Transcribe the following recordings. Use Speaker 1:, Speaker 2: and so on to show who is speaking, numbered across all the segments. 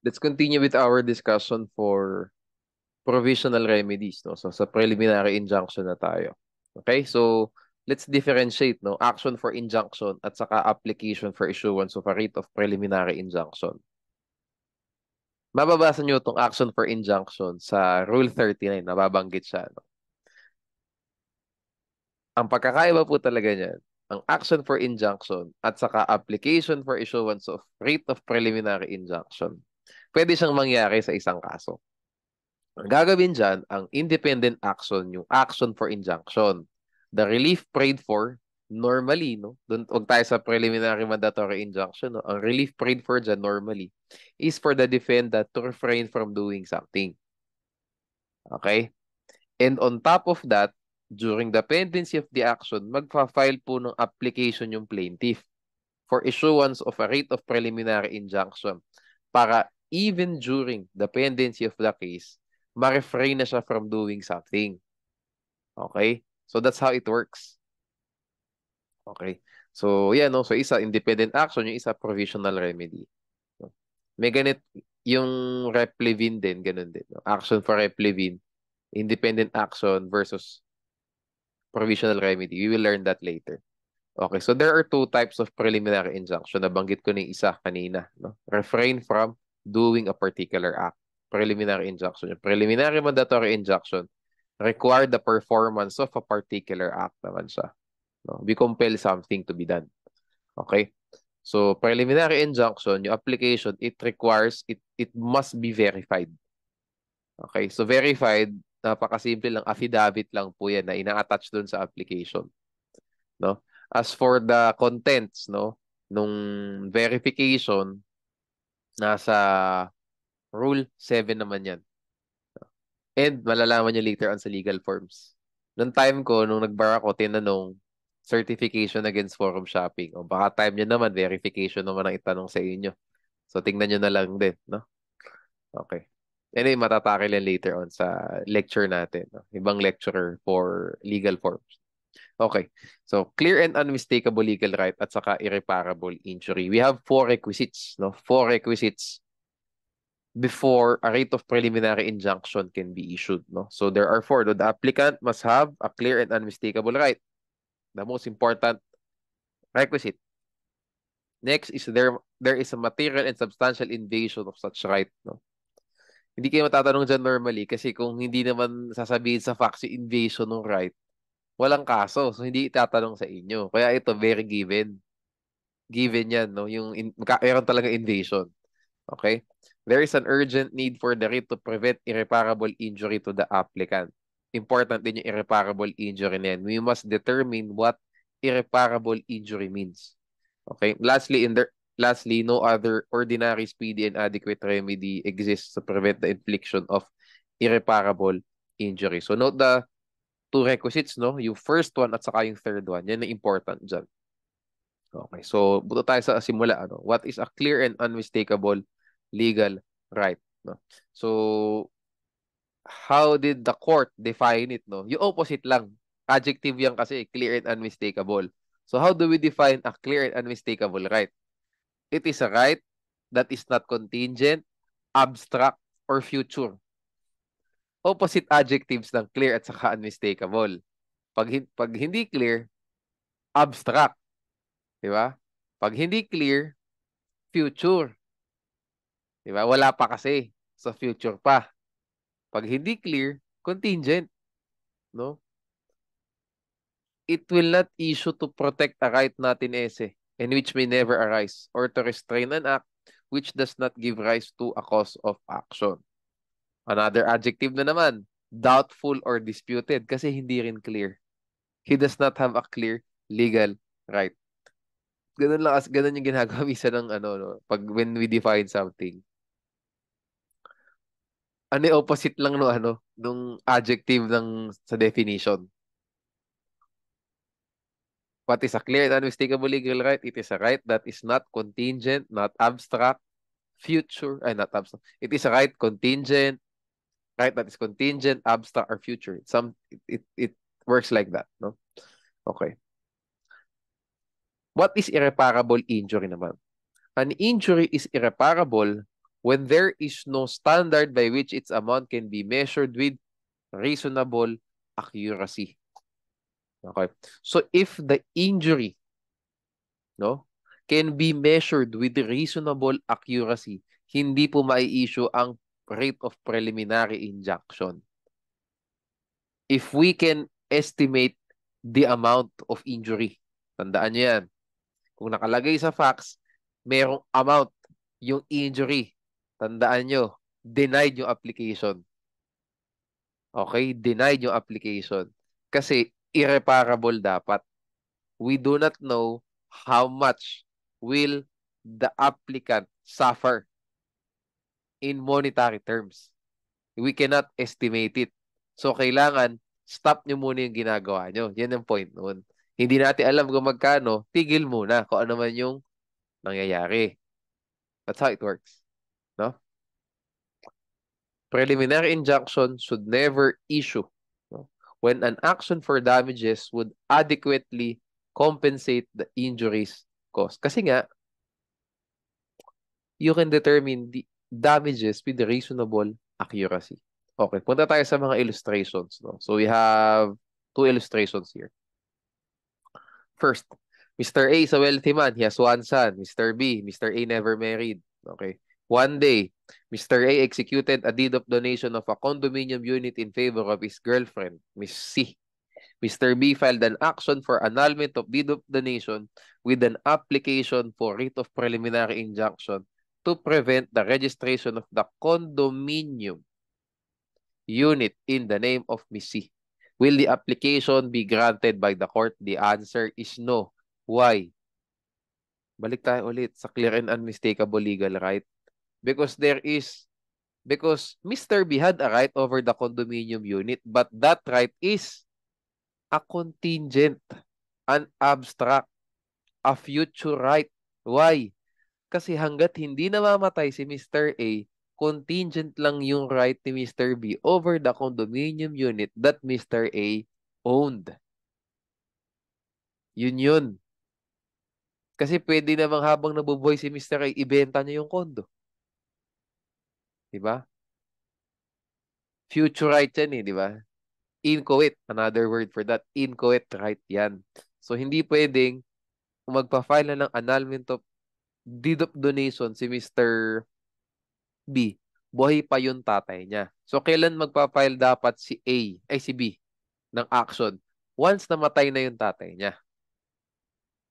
Speaker 1: Let's continue with our discussion for provisional remedies, no? So sa preliminary injunction na tayo. Okay? So let's differentiate, no, action for injunction at saka application for issuance of a writ of preliminary injunction. Mababasa nyo itong action for injunction sa Rule 39, nababanggit siya, no? Ang pagkakaiba po talaga niyan, ang action for injunction at saka application for issuance of writ of preliminary injunction, pwede siyang mangyari sa isang kaso. Ang gagawin dyan, ang independent action, yung action for injunction. The relief prayed for, normally, no? Doon, huwag tayo sa preliminary mandatory injunction, no? Ang relief prayed for dyan, normally, is for the defendant to refrain from doing something. Okay? And on top of that, during the pendency of the action, magpa-file po ng application yung plaintiff for issuance of a writ of preliminary injunction para even during the pendency of the case, ma-refrain na siya from doing something. Okay? So that's how it works. Okay? So, yan, no? So, isa, independent action, yung isa, provisional remedy. No? May ganit, yung replevin din, ganun din. No? Action for replevin, independent action versus provisional remedy. We will learn that later. Okay, so there are two types of preliminary injunction. Nabanggit ko na yung isa kanina. No? Refrain from doing a particular act. Preliminary injunction. Yung preliminary mandatory injunction require the performance of a particular act naman siya. No? We compel something to be done. Okay? So, preliminary injunction, yung application, it requires, it must be verified. Okay? So, verified, napakasimple lang, affidavit lang po yan na ina-attach doon sa application. No? As for the contents, no, nung verification, nasa Rule 7 naman yan. And malalaman nyo later on sa legal forms. Noong time ko, nung nag-bar ako, tinanong, certification against forum shopping. O baka time nyo naman, verification naman ang itanong sa inyo. So, tingnan nyo na lang din, no? Okay. Anyway, matatakil yan later on sa lecture natin. No? Ibang lecturer for legal forms. Okay. So, clear and unmistakable legal right at saka irreparable injury. We have four requisites, no? Four requisites before a writ of preliminary injunction can be issued, no? So, there are four. The applicant must have a clear and unmistakable right. The most important requisite. Next is there is a material and substantial invasion of such right, no? Hindi kayo matatanong dyan normally kasi kung hindi naman sasabihin sa facts yung invasion ng right, walang kaso. So, hindi itatanong sa inyo. Kaya ito, very given. Given yan, no? Yung meron talaga invasion. Okay? There is an urgent need for the writ to prevent irreparable injury to the applicant. Important din yung irreparable injury na yan. We must determine what irreparable injury means. Okay? Lastly, no other ordinary, speedy, and adequate remedy exists to prevent the infliction of irreparable injury. So note the two requisites, no? Yung first one at saka yung third one. Yan ang important dyan. Okay, so buto tayo sa simula. Ano? What is a clear and unmistakable legal right? No? So, how did the court define it? No? Yung opposite lang. Adjective yan kasi, clear and unmistakable. So, how do we define a clear and unmistakable right? It is a right that is not contingent, abstract, or future. Opposite adjectives ng clear at saka unmistakable. Pag hindi clear, abstract. Di ba? Pag hindi clear, future. Di ba? Wala pa kasi. So, future pa. Pag hindi clear, contingent. No? It will not issue to protect a right not in esse and which may never arise or to restrain an act which does not give rise to a cause of action. Another adjective na naman, doubtful or disputed kasi hindi rin clear. He does not have a clear legal right. Ganun lang, ganun yung ginagawa minsan ng ano, no? Pag when we define something. Ano yung opposite lang no ano, nung adjective ng sa definition. What is a clear and unmistakable legal right? It is a right that is not contingent, not abstract, future, ay not abstract. It is a right contingent, right that is contingent, abstract, or future. It works like that, no? Okay. What is irreparable injury naman? An injury is irreparable when there is no standard by which its amount can be measured with reasonable accuracy. Okay. So if the injury, no, can be measured with reasonable accuracy, hindi po mai-issue ang rate of preliminary injunction. If we can estimate the amount of injury, tandaan niyo yan. Kung nakalagay sa facts, merong amount yung injury. Tandaan nyo, denied yung application. Okay? Denied yung application. Kasi irreparable dapat. We do not know how much will the applicant suffer in monetary terms. We cannot estimate it. So, kailangan stop nyo muna yung ginagawa nyo. Yan ang point noon. Hindi natin alam kung magkano, tigil muna kung ano man yung nangyayari. That's how it works. No? Preliminary injunction should never issue, no, when an action for damages would adequately compensate the injuries caused. Kasi nga, you can determine the damages with reasonable accuracy. Okay, punta tayo sa mga illustrations. No? So we have two illustrations here. First, Mr. A is a wealthy man. He has one son. Mr. B, Mr. A never married. Okay. One day, Mr. A executed a deed of donation of a condominium unit in favor of his girlfriend, Miss C. Mr. B filed an action for annulment of deed of donation with an application for writ of preliminary injunction to prevent the registration of the condominium unit in the name of Miss C. Will the application be granted by the court? The answer is no. Why? Balik tayo ulit sa clear and unmistakable legal right. Because Mr. B had a right over the condominium unit, but that right is a contingent, an abstract, a future right. Why? Kasi hanggat hindi namamatay si Mr. A, contingent lang yung right ni Mr. B over the condominium unit that Mr. A owned. Yun. Kasi pwede namang habang nabubuhay si Mr. A, ibenta niya yung kondo. Diba? Future right yan di ba? Inchoate, another word for that. Inchoate right yan. So, hindi pwedeng magpa-file na ng annulment of deed of donation si Mr. B. Buhay pa yung tatay niya. So, kailan magpa-file dapat si si B ng action? Once namatay na yung tatay niya.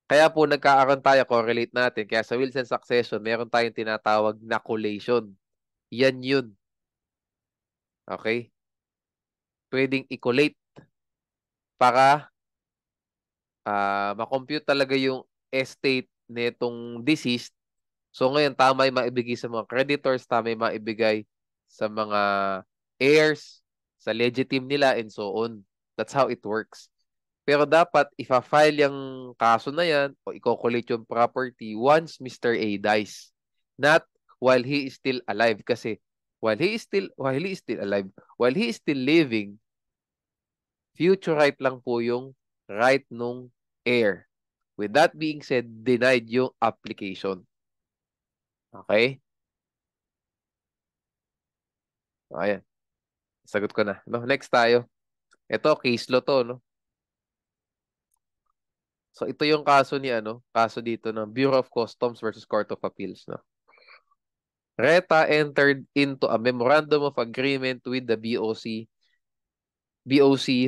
Speaker 1: Kaya po nagkakaroon tayo, correlate natin. Kaya sa Wilson succession, meron tayong tinatawag na collation. Yan yun. Okay? Pwedeng i-collate para makompute talaga yung estate nitong deceased. So ngayon, tama yung maibigay sa mga creditors, tama yung maibigay sa mga heirs, sa legitim nila, and so on. That's how it works. Pero dapat, ifa-file yung kaso na yan o i-collate yung property once Mr. A dies. Not while he is still alive. Kasi while he is still alive, while he is still living, future right lang po yung right nung heir. With that being said, denied yung application. Okay? Ayan. Sagot ko na. No, next tayo. Ito, case law to, no? So, ito yung kaso ni, kaso dito ng Bureau of Customs versus Court of Appeals, no? Reta entered into a memorandum of agreement with the BOC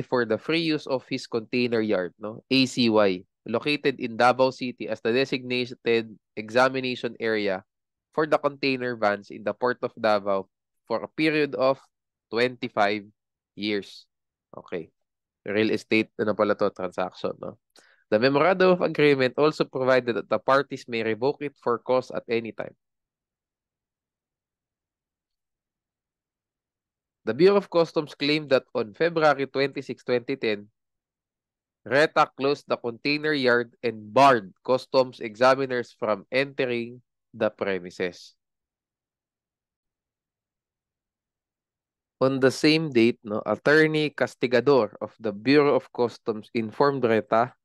Speaker 1: for the free use of his container yard, no? ACY, located in Davao City as the designated examination area for the container vans in the Port of Davao for a period of 25 years. Okay. Real estate, pala to, transaction, no? The memorandum of agreement also provided that the parties may revoke it for cause at any time. The Bureau of Customs claimed that on February 26, 2010, Reta closed the container yard and barred customs examiners from entering the premises. On the same date, no, Attorney Castigador of the Bureau of Customs informed Reta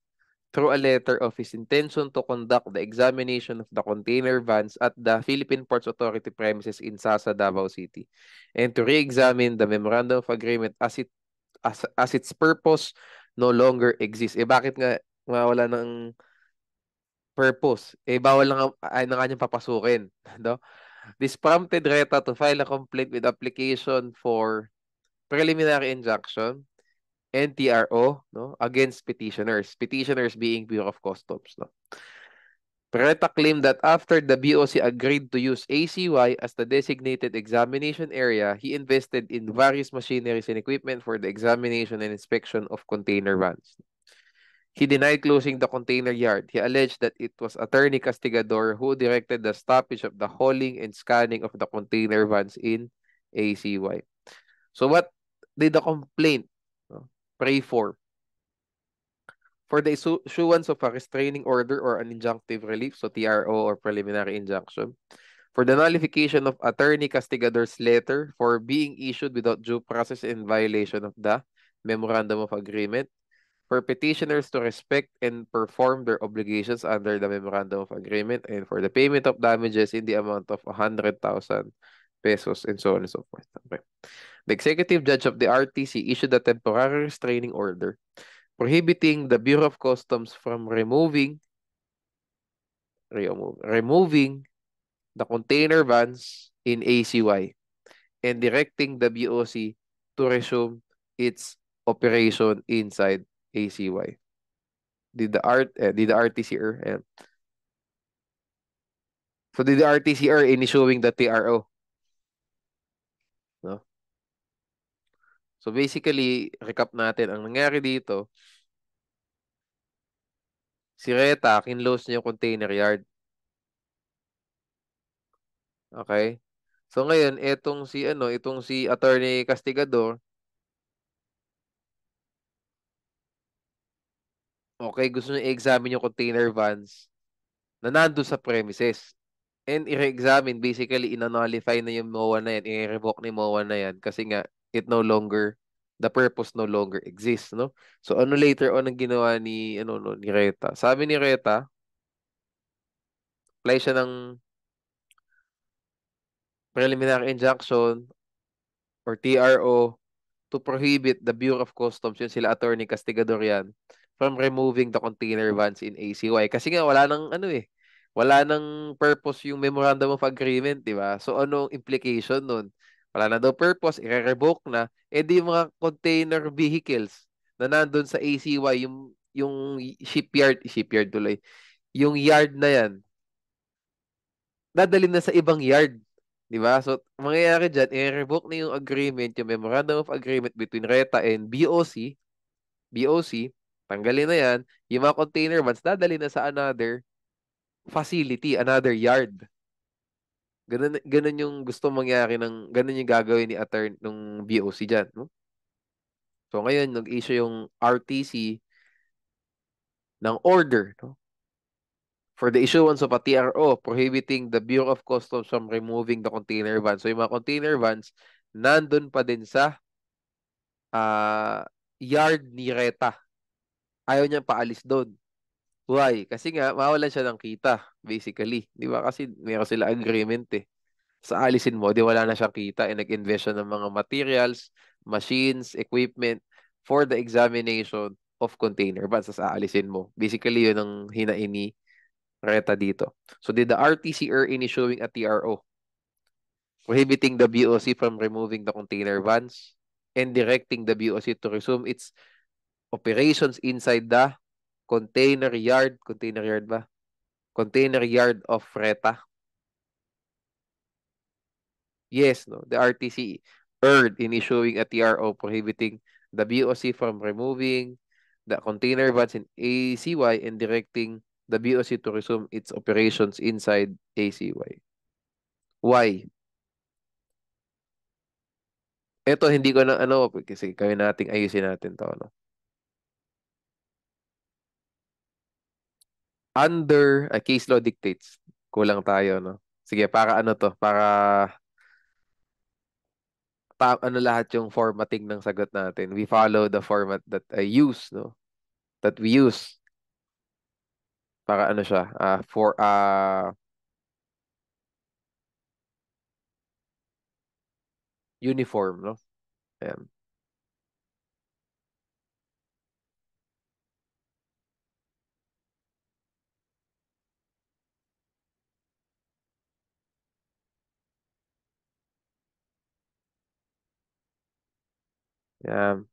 Speaker 1: through a letter of his intention to conduct the examination of the container vans at the Philippine Ports Authority premises in Sasa, Davao City, and to re-examine the memorandum of agreement as its purpose no longer exists. Eh bakit nga mawala ng purpose? Eh bawal na nga, ay na nga niyang papasukin, no? This prompted Reta to file a complaint with application for preliminary injunction NTRO, no, against petitioners. Petitioners being Bureau of Customs, no. Peretta claimed that after the BOC agreed to use ACY as the designated examination area, he invested in various machineries and equipment for the examination and inspection of container vans. He denied closing the container yard. He alleged that it was Attorney Castigador who directed the stoppage of the hauling and scanning of the container vans in ACY. So what did the complaint, no, pray for? For the issuance of a restraining order or an injunctive relief, so TRO or preliminary injunction. For the nullification of Attorney Castigador's letter for being issued without due process in violation of the Memorandum of Agreement. For petitioners to respect and perform their obligations under the Memorandum of Agreement, and for the payment of damages in the amount of 100,000 pesos, and so on and so forth. Okay. The executive judge of the RTC issued a temporary restraining order prohibiting the Bureau of Customs from removing the container vans in ACY and directing the BOC to resume its operation inside ACY. Did the RTC err? Ayan. So did the RTC err in issuing the TRO? No? So basically, recap natin, ang nangyari dito, si Reta, kinlose niya yung container yard. Okay? So ngayon, itong si Attorney Castigador, okay, gusto niya i-examine yung container vans na nandun sa premises. And i-examine, basically, ina-nullify na yung MOA na yan, i-revoke ni MOA na yan kasi nga, the purpose no longer exists, no? So ano later on ang ginawa ni Reta? Sabi ni Reta, apply siya ng preliminary injunction or TRO to prohibit the Bureau of Customs, yun sila Attorney Castigador yan, from removing the container vans in ACY. Kasi nga wala nang purpose yung Memorandum of Agreement, di ba? So anong implication nun? Wala na daw purpose, i-revoke na, di mga container vehicles na nandun sa ACY, yung shipyard tuloy, yung yard na yan, dadalhin na sa ibang yard. Di ba? So, mangyayari dyan, i-revoke na yung agreement, yung Memorandum of Agreement between RETA and BOC, tanggalin na yan, yung mga container vans, dadalhin na sa another facility, another yard. Ganun yung gusto mangyari ganun yung gagawin ni nung BOC dyan, no? So, ngayon, nag-issue yung RTC ng order, no, for the issuance of a TRO prohibiting the Bureau of Customs from removing the container vans. So, yung mga container vans, nandun pa din sa ah, yard ni Reta. Ayaw niya paalis doon. Why? Kasi nga, mawalan siya ng kita, basically. Di ba? Kasi meron sila agreement eh. Sa alisin mo, di wala na siyang kita. Nag-invest siya ng mga materials, machines, equipment for the examination of container vans. Sa aalisin mo. Basically, yun ang hinain ni Reta dito. So, did the RTC err in issuing a TRO prohibiting the BOC from removing the container vans and directing the BOC to resume its operations inside the container yard ba? Container yard of Reta? Yes, no. The RTC erred in issuing a TRO prohibiting the BOC from removing the container vans in ACY and directing the BOC to resume its operations inside ACY. Why? Ito, hindi ko na kasi kaya ayusin natin to, no? Under a case law dictates. Kulang tayo, no? Sige, para lahat yung formatting ng sagot natin. We follow the format that I use, no? That we use. Para ano siya, for uniform, no? Ayan. Ayan.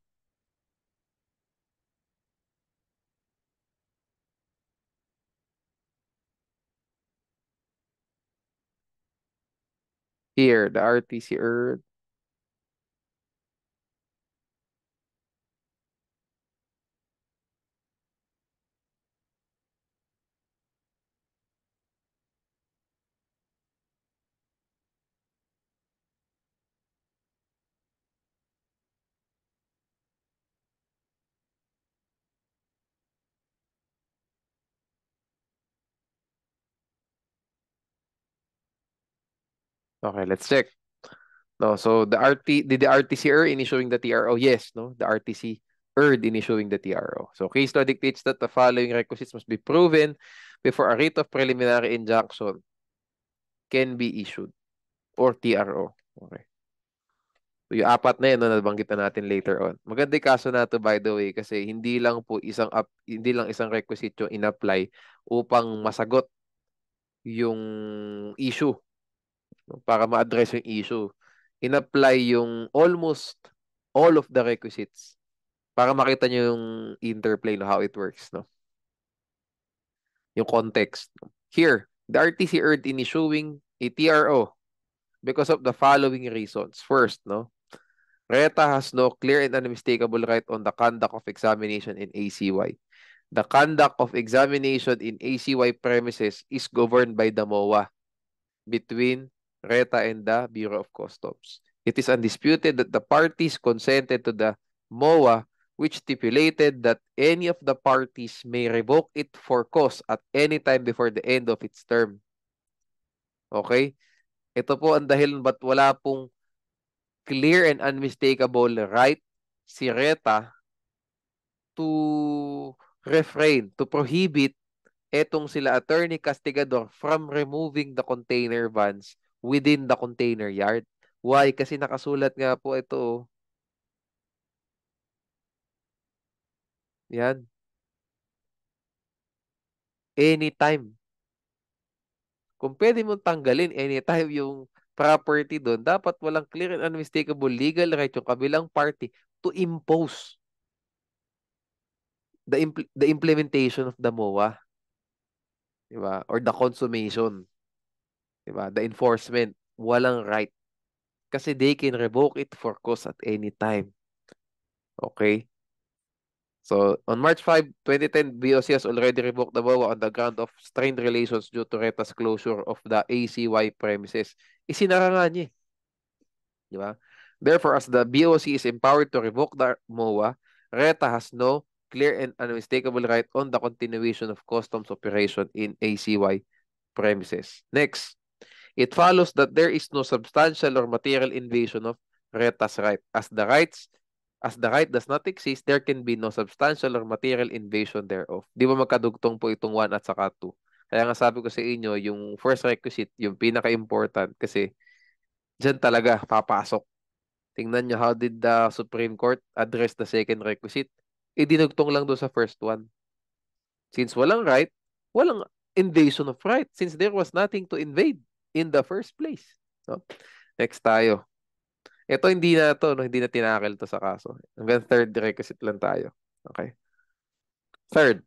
Speaker 1: Here, the RTC Earth. Okay, let's check. No, so did the RTC Earth initiating the TRO? Yes, no? The RTC Earth initiating the TRO. So case law dictates that the following requisites must be proven before a writ of preliminary injunction can be issued or TRO. Okay. So, yung apat na yun na nabanggit na natin later on. Maganda yung kaso na to, by the way, kasi hindi lang isang requisite yung in-apply upang masagot yung issue, no? Para ma-address yung issue. In-apply yung almost all of the requisites para makita nyo yung interplay, no, how it works, no? Yung context. No? Here, the RTC urged in issuing a TRO because of the following reasons. First, no, RETA has no clear and unmistakable right on the conduct of examination in ACY. The conduct of examination in ACY premises is governed by the MOA between RETA and the Bureau of Customs. It is undisputed that the parties consented to the MOA, which stipulated that any of the parties may revoke it for cause at any time before the end of its term. Okay? Ito po ang dahilan ba't wala pong clear and unmistakable right si RETA to refrain, to prohibit etong sila Attorney Castigador from removing the container vans within the container yard. Why? Kasi nakasulat nga po ito. Yan. Anytime. Kung pwede mong tanggalin anytime yung property doon, dapat walang clear and unmistakable legal right yung kabilang party to impose the implementation of the MOA, di ba? Or the consummation, di ba? The enforcement, walang right kasi they can revoke it for cause at any time. Okay? So, on March 5, 2010, BOC has already revoked the MOA on the ground of strained relations due to Reta's closure of the ACY premises. Isinara nga niya, di ba? Therefore, as the BOC is empowered to revoke the MOA, Reta has no clear and unmistakable right on the continuation of customs operation in ACY premises. Next, it follows that there is no substantial or material invasion of Reta's right. As the right does not exist, there can be no substantial or material invasion thereof. Di ba magkadugtong po itong 1 at saka 2? Kaya nga sabi ko sa inyo, yung first requisite, yung pinaka-important kasi dyan talaga papasok. Tingnan nyo, how did the Supreme Court address the second requisite? Dinugtong lang doon sa first one. Since walang right, walang invasion of right since there was nothing to invade in the first place. No? Next tayo. Ito hindi na to, no? Hindi na tinakil to sa kaso. Hanggang third requisite lang tayo. Okay. Third,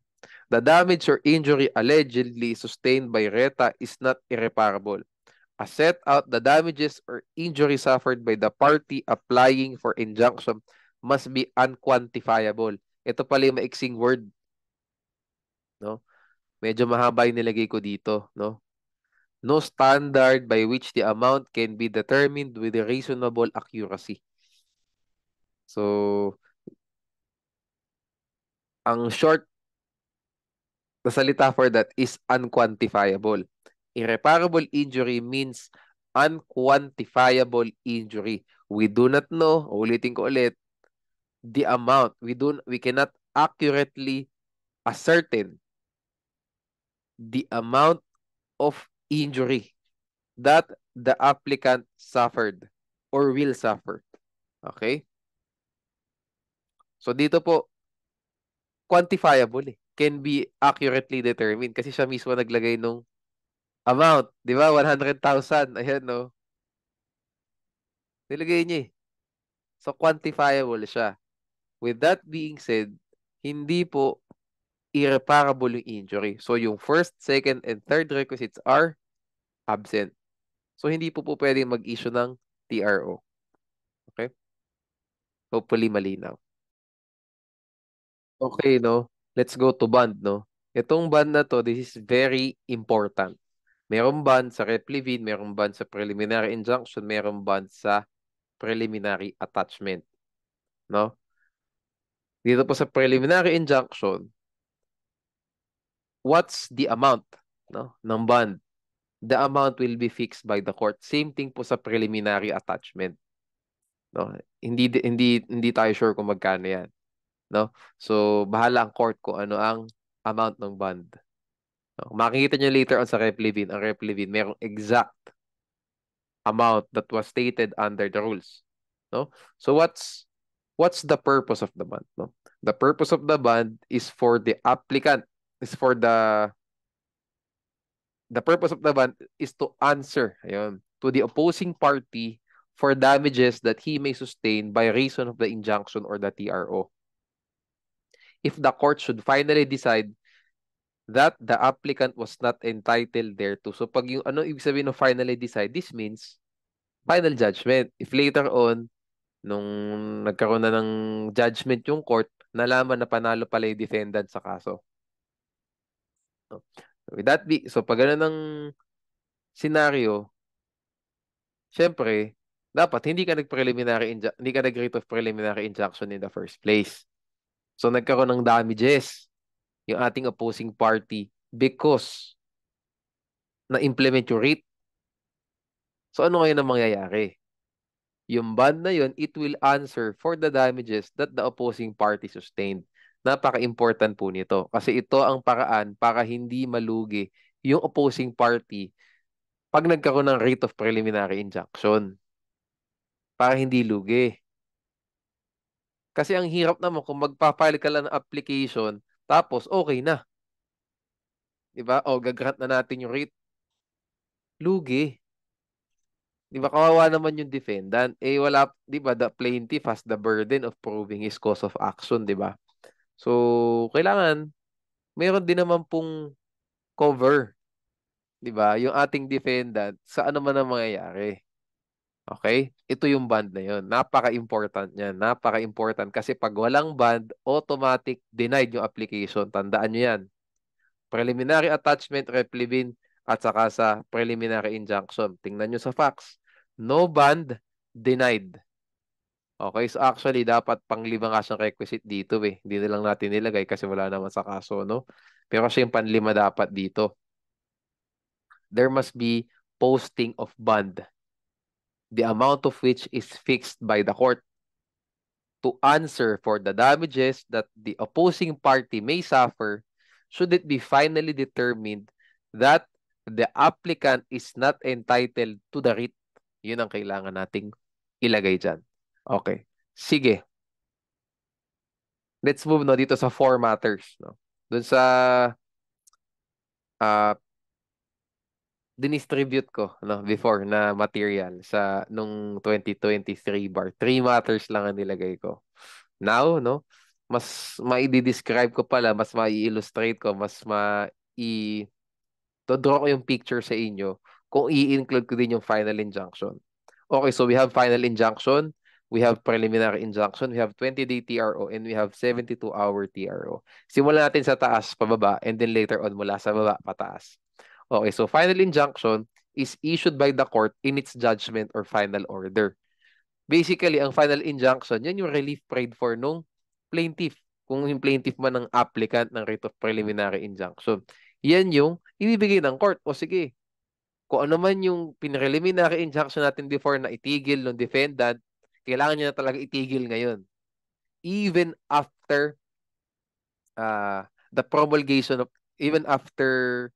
Speaker 1: the damage or injury allegedly sustained by RETA is not irreparable. As set out, the damages or injury suffered by the party applying for injunction must be unquantifiable. Ito pala yung maiksing word, no? Medyo mahaba yung nilagay ko dito, no? No standard by which the amount can be determined with a reasonable accuracy. So, ang short na salita for that is unquantifiable. Irreparable injury means unquantifiable injury. We do not know, ulitin ko ulit, the amount. We cannot accurately ascertain the amount of injury that the applicant suffered or will suffer. Okay? So dito po, quantifiable eh. Can be accurately determined kasi siya mismo naglagay nung amount. Di ba? 100,000. Ayan, no? Nilagay niya eh. So, quantifiable siya. With that being said, hindi po irreparable yung injury. So, yung first, second, and third requisites are absent. So, hindi po pwedeng mag-issue ng TRO. Okay? Hopefully, malinaw. Okay, no? Let's go to bond, no? Itong bond na to, this is very important. Merong bond sa replevin, merong bond sa preliminary injunction, merong bond sa preliminary attachment, no? Dito po sa preliminary injunction, what's the amount, no, ng bond? The amount will be fixed by the court. Same thing po sa preliminary attachment, no? Hindi tayo sure kung magkano 'yan, no? So bahala ang court kung ano ang amount ng bond. No? Makikita niyo later on sa replevin, ang replevin merong exact amount that was stated under the rules, no? So what's the purpose of the bond, no? The purpose of the bond is for the applicant, is for the purpose of the bond is to answer, ayun, to the opposing party for damages that he may sustain by reason of the injunction or the TRO. If the court should finally decide that the applicant was not entitled thereto. So pag yung ano ibig sabihin ng finally decide, this means final judgment. If later on, nung nagkaroon na ng judgment yung court, nalaman na panalo pala yung defendant sa kaso. No? With that be, so pag ganun ng scenario, syempre, dapat hindi ka nag-rate of preliminary injunction in the first place. So nagkaroon ng damages yung ating opposing party because na-implement yung rate. So ano ngayon ang mangyayari? Yung bond na yun, it will answer for the damages that the opposing party sustained. Napaka-important po nito kasi ito ang paraan para hindi malugi yung opposing party pag nagkaroon ng rate of preliminary injunction. Para hindi lugi. Kasi ang hirap naman kung magpa-file ka lang ng application, tapos okay na. Diba? O gagrant na natin yung rate. Lugi. Diba? Kawawa naman yung defendant. Eh wala, diba? The plaintiff has the burden of proving his cause of action, diba? So, kailangan, mayroon din naman pong cover. Diba? Yung ating defendant, sa ano man ang mangyayari. Okay? Ito yung band na yun. Napaka-important yan. Napaka-important kasi pag walang band, automatic denied yung application. Tandaan nyo yan. Preliminary attachment, replevin, at saka sa preliminary injunction. Tingnan nyo sa facts. No band, denied. Okay, so actually, dapat pang-lima nga siyang requisite dito eh. Hindi na lang natin nilagay kasi wala naman sa kaso, no? Pero kasi yung panlima dapat dito. There must be posting of bond, the amount of which is fixed by the court to answer for the damages that the opposing party may suffer should it be finally determined that the applicant is not entitled to the writ. Yun ang kailangan nating ilagay dyan. Okay. Sige. Let's move no dito sa four matters. No? Doon sa uh, dinistribute ko no, before na material sa nung 2023 bar. Three matters lang ang nilagay ko. Now, no, mas mai-describe ko pala, mas mai-illustrate ko, mas to-draw ko yung picture sa inyo kung i-include ko din yung final injunction. Okay, so we have final injunction, we have preliminary injunction, we have 20-day TRO, and we have 72-hour TRO. Simulan natin sa taas, pababa, and then later on mula sa baba, pataas. Okay, so final injunction is issued by the court in its judgment or final order. Basically, ang final injunction, yan yung relief prayed for nung plaintiff. Kung yung plaintiff man ng applicant ng writ of preliminary injunction. Yan yung ibibigay ng court. O sige, kung ano man yung preliminary injunction natin before na itigil ng defendant, kailangan niya na talaga itigil ngayon. Even after the promulgation of, even after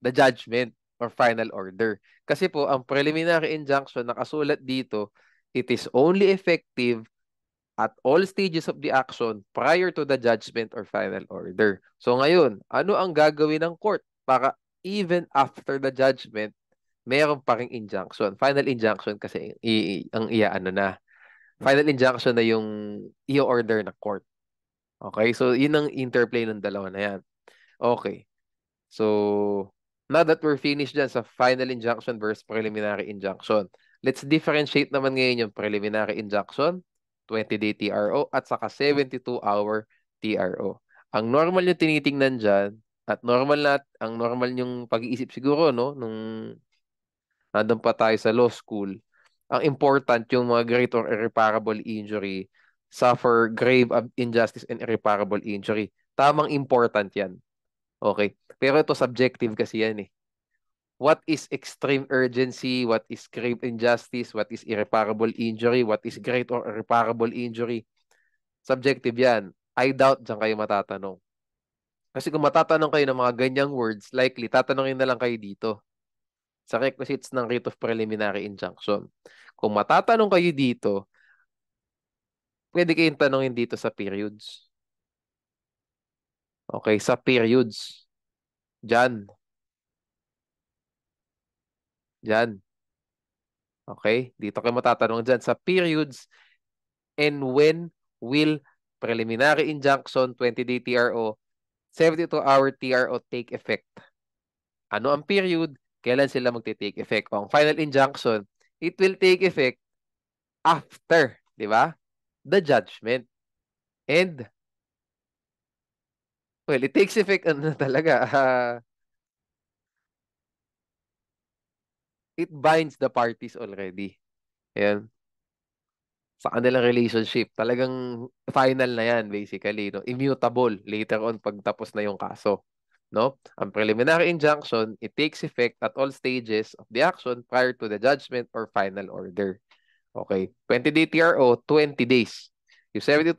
Speaker 1: the judgment or final order. Kasi po, ang preliminary injunction nakasulat dito, it is only effective at all stages of the action prior to the judgment or final order. So ngayon, ano ang gagawin ng court para even after the judgment, meron pa ring injunction. Final injunction kasi ang ano na. Final injunction na yung i-order ng court. Okay? So, yun ang interplay ng dalawa na yan. Okay. So, now that we're finished dyan sa final injunction versus preliminary injunction, let's differentiate naman ngayon yung preliminary injunction, 20-day TRO, at saka 72-hour TRO. Ang normal yung tinitingnan dyan, at ang normal yung pag-iisip siguro, no, nung nandun pa tayo sa law school, ang important yung mga great or irreparable injury, suffer grave injustice and irreparable injury. Tamang important yan. Okay. Pero ito subjective kasi yan eh. What is extreme urgency? What is grave injustice? What is irreparable injury? What is great or irreparable injury? Subjective yan. I doubt dyan kayo matatanong. Kasi kung matatanong kayo ng mga ganyang words, likely tatanungin na lang kayo dito sa requisites ng writ of preliminary injunction. Kung matatanong kayo dito, pwede kayong tanongin dito sa periods. Okay, sa periods. Diyan. Diyan. Okay? Dito kayo matatanong dyan sa periods and when will preliminary injunction, 20-day TRO, 72-hour TRO take effect? Ano ang period? Kailan sila magte-take effect? O ang final injunction, it will take effect after, di ba? The judgment. And, well, it takes effect ano na talaga. It binds the parties already. Ayan. Sa kanilang relationship. Talagang final na yan, basically. No? Immutable later on pag tapos na yung kaso. No? Ang preliminary injunction, it takes effect at all stages of the action prior to the judgment or final order. Okay. 20-day TRO, 20 days. Yung 72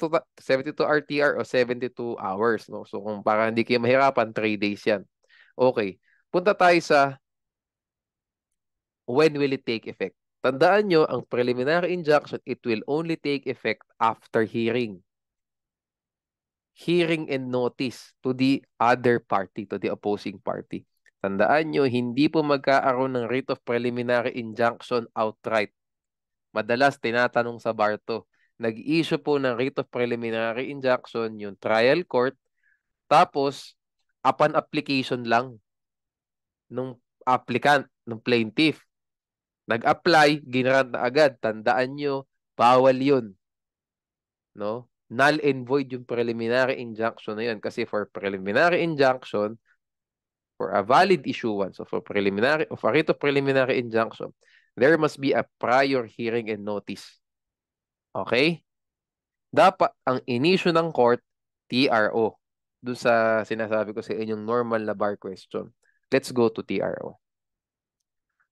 Speaker 1: RTR o 72 hours. No? So kung para hindi kayo mahirapan, 3 days yan. Okay. Punta tayo sa when will it take effect? Tandaan nyo, ang preliminary injunction, it will only take effect after hearing. Hearing and notice to the other party, to the opposing party. Tandaan nyo, hindi po magkaaroon ng writ of preliminary injunction outright. Madalas tinatanong sa bar to. Nag-issue po ng writ of preliminary injunction yung trial court, tapos upon application lang nung applicant, nung plaintiff. Nag-apply, ginrant na agad. Tandaan nyo, bawal yun. No? Null and void yung preliminary injunction na yun. Kasi for preliminary injunction, for a valid issuance of a writ of preliminary injunction, there must be a prior hearing and notice. Okay? Dapat ang inisyu ng court, TRO. Doon sa sinasabi ko sa inyong normal na bar question. Let's go to TRO.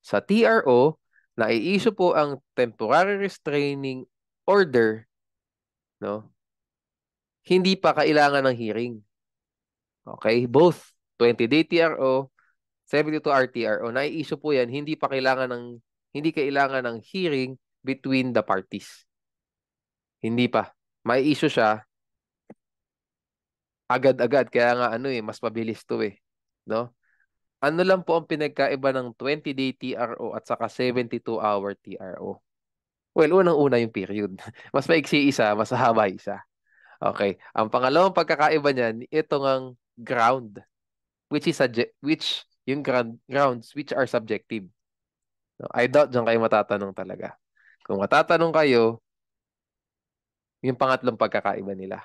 Speaker 1: Sa TRO, nai-issue po ang temporary restraining order, no? Hindi pa kailangan ng hearing. Okay? Both 20-day TRO, 72 RTRO, nai-issue po yan, hindi kailangan ng hearing between the parties. Hindi pa. May issue siya agad-agad kaya nga mas mabilis to eh, no? Ano lang po ang pinagkaiba ng 20-day TRO at saka 72-hour TRO? Well, unang-una yung period. Mas maiksi isa, mas haba isa. Okay. Ang pangalawang pagkakaiba niyan, ito ngang ground, which yung grounds which are subjective. No, I doubt diyan kayo matatanong talaga. Kung matatanong kayo, yung pangatlong pagkakaiba nila.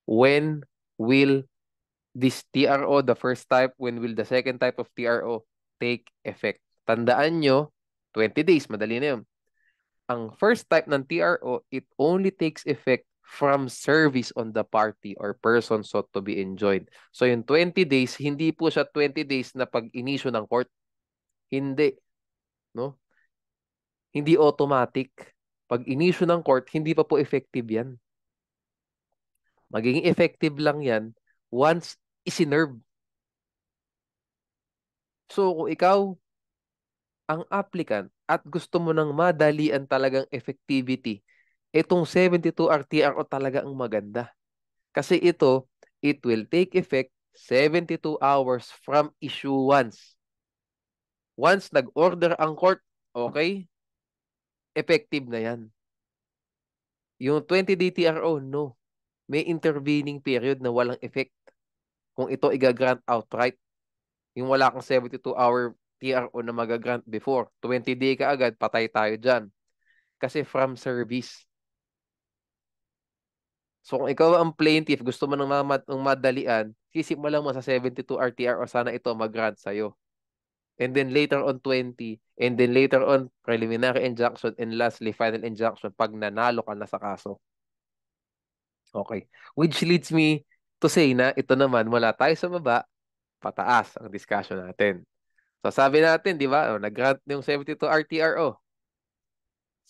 Speaker 1: When will this TRO, the first type, when will the second type of TRO take effect? Tandaan nyo, 20 days, madali na yun. Ang first type ng TRO, it only takes effect from service on the party or person sought to be enjoined. So yung 20 days, hindi po siya 20 days na pag-inisyo ng court. Hindi. No? Hindi automatic. Pag inisyo ng court, hindi pa po effective yan. Magiging effective lang yan once isinerve. So, kung ikaw ang applicant at gusto mo ng madalian talagang effectivity, itong 72-hour TRO talaga ang maganda. Kasi ito, it will take effect 72 hours from issuance. Once nag-order ang court, okay, effective na yan. Yung 20-day TRO, no. May intervening period na walang effect. Kung ito i-grant outright, yung wala kang 72-hour TRO na mag-grant before, 20-day ka agad, patay tayo dyan. Kasi from service. So kung ikaw ang plaintiff, gusto mo ng madalian, sisimulan mo sa 72-hour TRO, sana ito mag-grant sa'yo. And then later on 20, and then later on preliminary injunction, and lastly final injunction pag nanalo ka na sa kaso. Okay. Which leads me to say na ito naman, mula tayo sa baba, pataas ang discussion natin. So sabi natin, di ba, nag-grant yung 72 RTRO,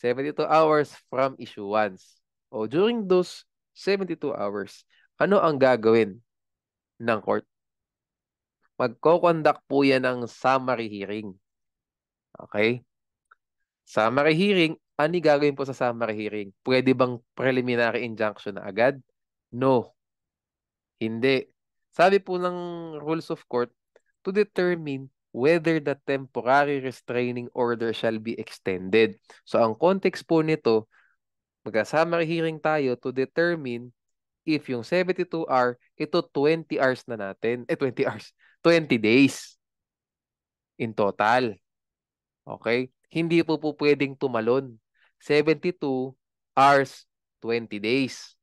Speaker 1: 72 hours from issuance. O during those 72 hours, ano ang gagawin ng court? Magko-conduct po yan ng summary hearing. Okay? Summary hearing, ano gagawin po sa summary hearing? Pwede bang preliminary injunction na agad? No, hindi. Sabi po ng rules of court, to determine whether the temporary restraining order shall be extended. So ang context po nito, magka-summary hearing tayo to determine if yung 72 hour, ito 20 hours na natin. 20 hours. 20 days in total. Okay? Hindi po pwedeng tumalon. 72 hours, 20 days.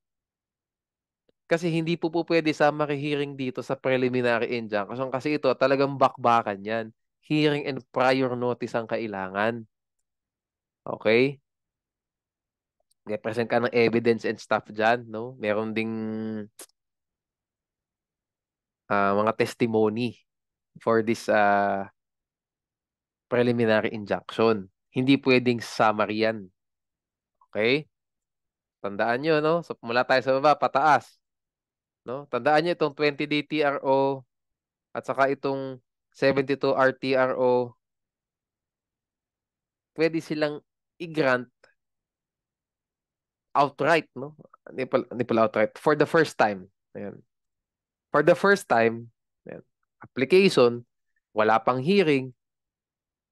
Speaker 1: Kasi hindi po pwede summary hearing dito sa preliminary injunction kasi ito talagang bakbakan yan. Hearing and prior notice ang kailangan. Okay? May present ka ng evidence and stuff dyan, no? Meron ding mga testimony for this preliminary injunction. Hindi pwedeng summary yan. Okay? Tandaan nyo, no? So, mula tayo sa baba, pataas. No? Tandaan nyo itong 20-day TRO at saka itong 72 RTRO, pwede silang i-grant outright, no? Hindi pala outright. For the first time. Ayan. For the first time, ayan, application, wala pang hearing,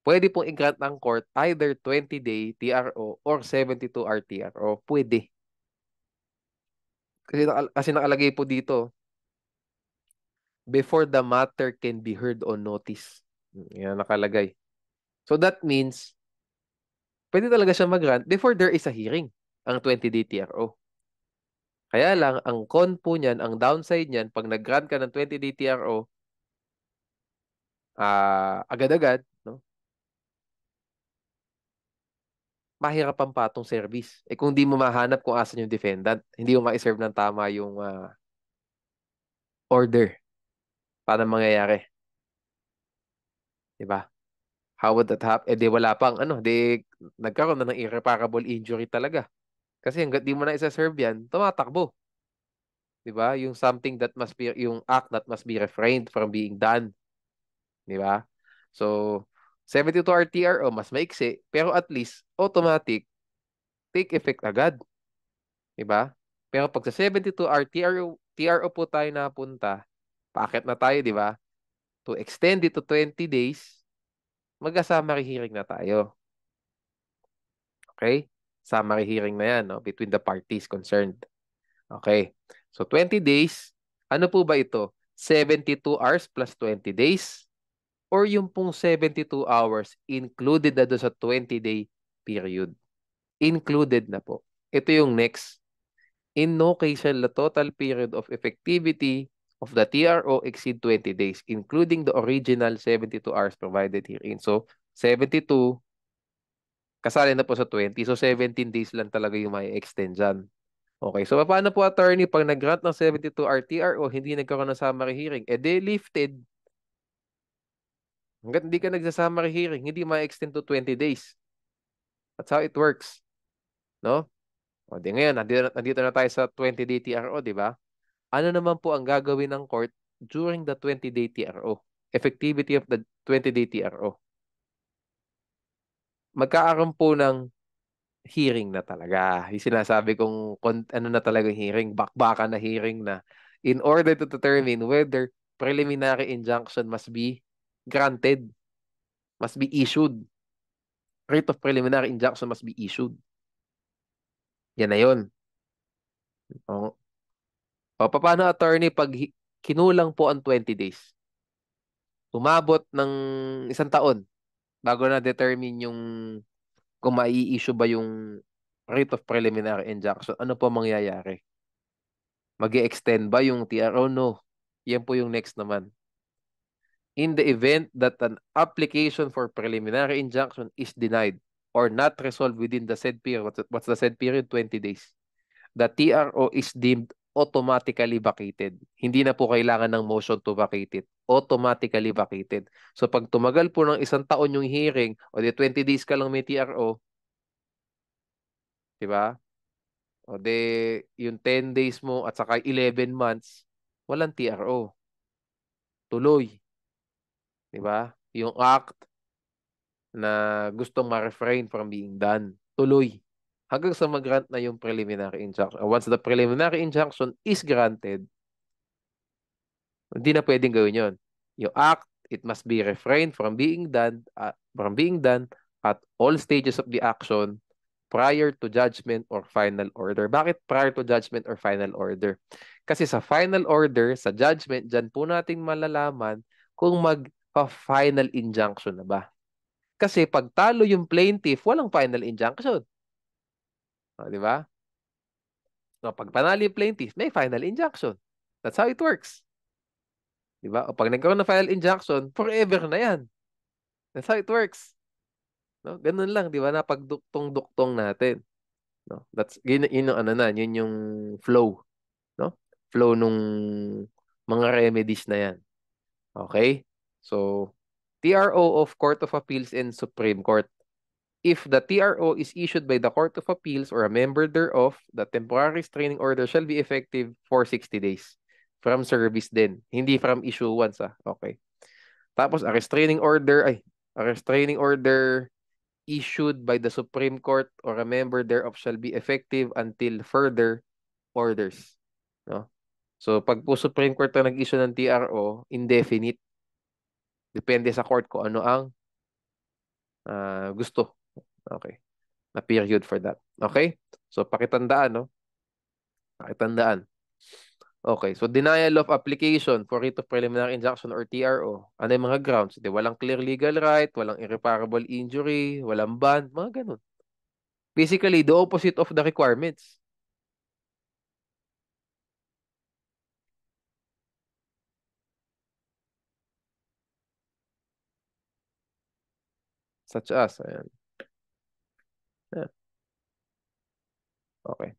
Speaker 1: pwede pong i-grant ng court either 20-day TRO or 72-hour TRO. Pwede. Kasi nakalagay po dito, before the matter can be heard on notice. Yan nakalagay. So that means, pwede talaga siya mag-grant before there is a hearing, ang 20-day TRO. Kaya lang, ang con po niyan, ang downside niyan, pag nag-grant ka ng 20-day TRO, agad-agad, no? Mahirap ang patong service. Eh kung di mo mahanap kung asan yung defendant, hindi mo ma-serve ng tama yung order. Paano mangyayari? Di ba? How would that happen? Eh di wala pang di nagkaroon na ng irreparable injury talaga. Kasi hanggat di mo na isa-serve yan, tumatakbo. Di ba? Yung something that must be, yung act that must be refrained from being done. Di ba? So, 72 RTRO, mas maiksi, pero at least, automatic, take effect agad. Di ba? Pero pag sa 72 TRO po tayo napunta, paakit na tayo, di ba? To extend it to 20 days, mag-summary hearing na tayo. Okay? Summary hearing na yan, no? Between the parties concerned. Okay. So, 20 days, ano po ba ito? 72 hours plus 20 days? Or yung pong 72 hours included na doon sa 20-day period? Included na po. Ito yung next. In no case shall the total period of effectivity of the TRO exceed 20 days, including the original 72 hours provided herein. So, 72, kasali na po sa 20. So, 17 days lang talaga yung may extend dyan. Okay, so paano po attorney pag nag-grant ng 72 RTR o hindi nagkaroon ng summary hearing? Eh de lifted. Hanggat hindi ka nagsa-summary hearing, hindi ma-extend to 20 days. That's how it works. No? O di ngayon, nandito na tayo sa 20-day TRO, di ba? Ano naman po ang gagawin ng court during the 20-day TRO? effectivity of the 20-day TRO. Magkakaroon po ng hearing na talaga. Yung sinasabi kong ano na talaga hearing, bakbakan na hearing na in order to determine whether preliminary injunction must be granted, must be issued. Writ of preliminary injunction must be issued. Yan na yun. O, paano attorney pag kinulang po ang 20 days? Umabot ng 1 taon bago na determine yung kung mai-issue ba yung writ of preliminary injunction. Ano po mangyayari? Mag-i-extend ba yung TRO? No. Yan po yung next naman. In the event that an application for preliminary injunction is denied or not resolved within the said period, what's the said period? 20 days. The TRO is deemed automatically vacated. Hindi na po kailangan ng motion to vacate it. Automatically vacated. So pag tumagal po ng 1 taon yung hearing o di 20 days ka lang may TRO, di ba? O de, yung 10 days mo at saka 11 months, walang TRO. Tuloy. Di ba? Yung act na gustong ma-refrain from being done. Tuloy. Hanggang sa mag-grant na yung preliminary injunction. Once the preliminary injunction is granted, hindi na pwedeng gawin yun. Yung act, it must be refrained from being done at all stages of the action prior to judgment or final order. Bakit prior to judgment or final order? Kasi sa final order, sa judgment, dyan po natin malalaman kung mag-final injunction na ba. Kasi pag talo yung plaintiff, walang final injunction. O, di ba? So, pag panalo yung plaintiff, may final injunction. That's how it works. Di ba? O pag nagkaroon ng final injunction, forever na yan. That's how it works. No? Ganun lang, di ba? Napagduktong-duktong natin. No? Yun yung ano na, yun yung flow. No? Flow nung mga remedies na yan. Okay? So, TRO of Court of Appeals and Supreme Court. If the TRO is issued by the Court of Appeals or a member thereof, the temporary restraining order shall be effective for 60 days. From service din. Hindi from issuance, ah. Okay. Tapos, a restraining order issued by the Supreme Court or a member thereof shall be effective until further orders. No? So, pag po Supreme Court na nag-issue ng TRO, indefinite. Depende sa court kung ano ang gusto. Okay. Na period for that. Okay? So, pakitandaan, no? Pakitandaan. Okay. So, denial of application for writ of preliminary injunction or TRO. Ano yung mga grounds? Di, walang clear legal right, walang irreparable injury, walang ban, mga ganun. Basically, the opposite of the requirements. Such as, ayan. Yeah. Okay.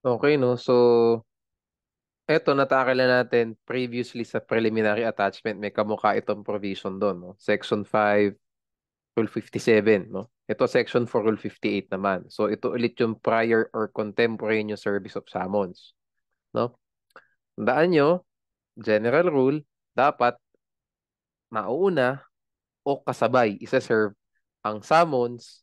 Speaker 1: Okay, no? So, eto, natakil na natin previously sa preliminary attachment. May kamukha itong provision doon, no? Section 5, Rule 57, no? Ito, Section 4, Rule 58 naman. So, ito ulit yung prior or contemporaneous service of summons, no? Tandaan nyo, general rule, dapat mauna o kasabay isa-serve ang summons.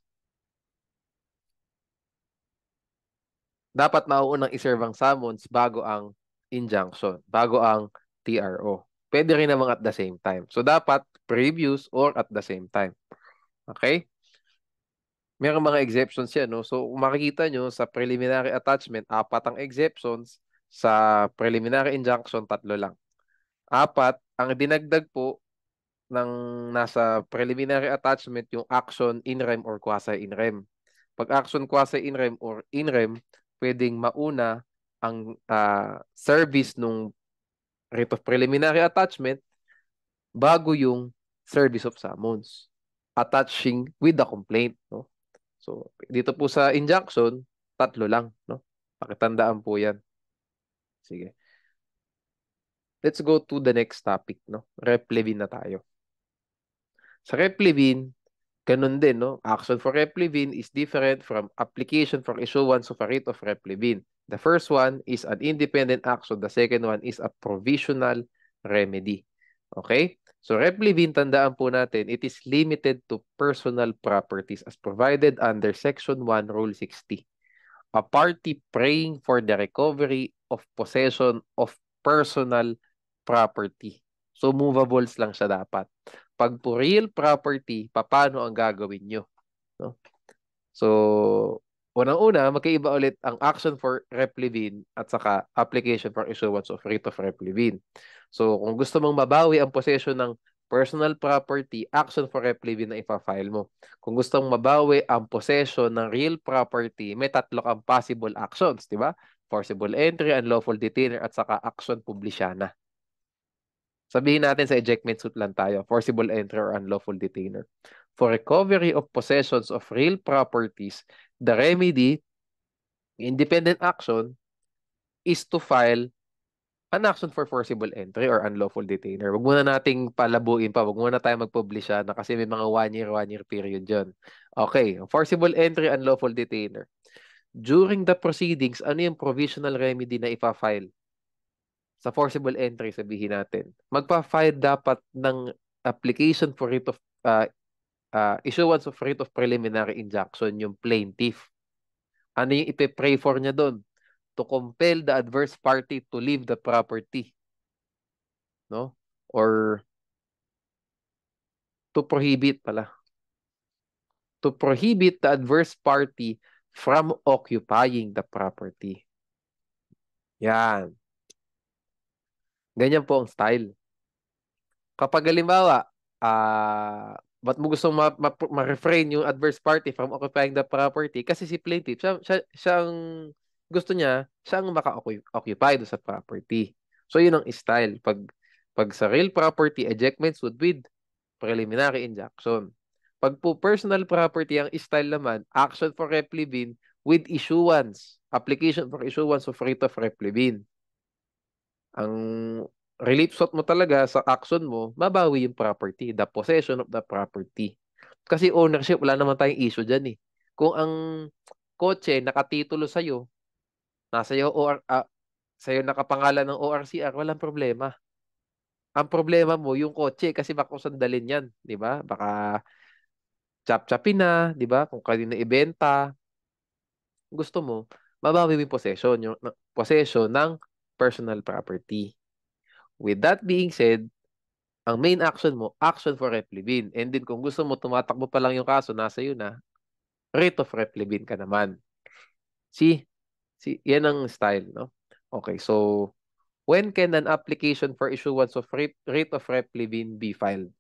Speaker 1: Dapat mauunang iserve ang summons bago ang injunction, bago ang TRO. Pwede rin namang at the same time. So, dapat previous or at the same time. Okay? Merong mga exceptions yan, no? So, kung makikita nyo, sa preliminary attachment, 4 ang exceptions. Sa preliminary injunction, 3 lang. 4, ang dinagdag po ng nasa preliminary attachment, yung action in rem or quasi in rem. Pag action quasi in rem or in rem, pwedeng mauna ang service nung writ of preliminary attachment bago yung service of summons attaching with the complaint, no? So, dito po sa injunction, 3 lang, no? Pakitandaan po yan. Sige. Let's go to the next topic, no? Rep levin na tayo. Sa rep levin, ganun din, no? Action for rep levin is different from application for issuance of a writ of rep levin. The first one is an independent action. The second one is a provisional remedy. Okay? So Replevin, tandaan po natin, it is limited to personal properties as provided under Section 1, Rule 60. A party praying for the recovery of possession of personal property. So movables lang siya dapat. Pag po real property, paano ang gagawin nyo? No? So, unang-una, magkaiba ulit ang action for replevin at saka application for issuance of writ of replevin. So, kung gusto mong mabawi ang possession ng personal property, action for replevin na ipa-file mo. Kung gusto mong mabawi ang possession ng real property, may tatlo kang possible actions, di ba? Forcible entry, unlawful detainer, at saka action publicana. Sabihin natin sa ejectment suit lang tayo, forcible entry or unlawful detainer. For recovery of possessions of real properties, the remedy, independent action, is to file an action for forcible entry or unlawful detainer. Huwag muna nating palabuin pa. Huwag muna tayo mag-publish na kasi may mga one-year period dyan. Okay, forcible entry, unlawful detainer. During the proceedings, ano yung provisional remedy na ipa-file? Sa forcible entry, sabihin natin, magpa-file dapat ng application for writ of issuance of writ of preliminary injunction yung plaintiff. Ano yung ipe-pray for niya doon? To compel the adverse party to leave the property. No? Or to prohibit pala. To prohibit the adverse party from occupying the property. Yan. Ganyan po ang style. Kapag halimbawa, ba't mo gusto ma-refrain yung adverse party from occupying the property? Kasi si plaintiff, siyang gusto niya, siyang maka-occupy do sa property. So, yun ang style. Pag sa real property, ejectment suit with preliminary injunction. Pag po personal property, ang style naman, action for replevin with issuance. Application for issuance of writ of replevin. Ang relief sought mo talaga sa action mo, mabawi yung property, the possession of the property. Kasi ownership, wala naman tayong issue dyan eh. Kung ang kotse nakatitulo sa'yo, nasa iyo sa'yo nakapangalan ng ORCR, walang problema. Ang problema mo, yung kotse, kasi baka kung sandalin yan, di ba? Baka chap-chapin na, di ba? Kung kanina ibenta, gusto mo, mabawi yung possession ng personal property. With that being said, ang main action mo, action for replevin. And then kung gusto mo, tumatakbo pa lang yung kaso, nasa iyo na, writ of replevin ka naman. See? Yan ang style, no? Okay, so, when can an application for issuance of writ of replevin be filed?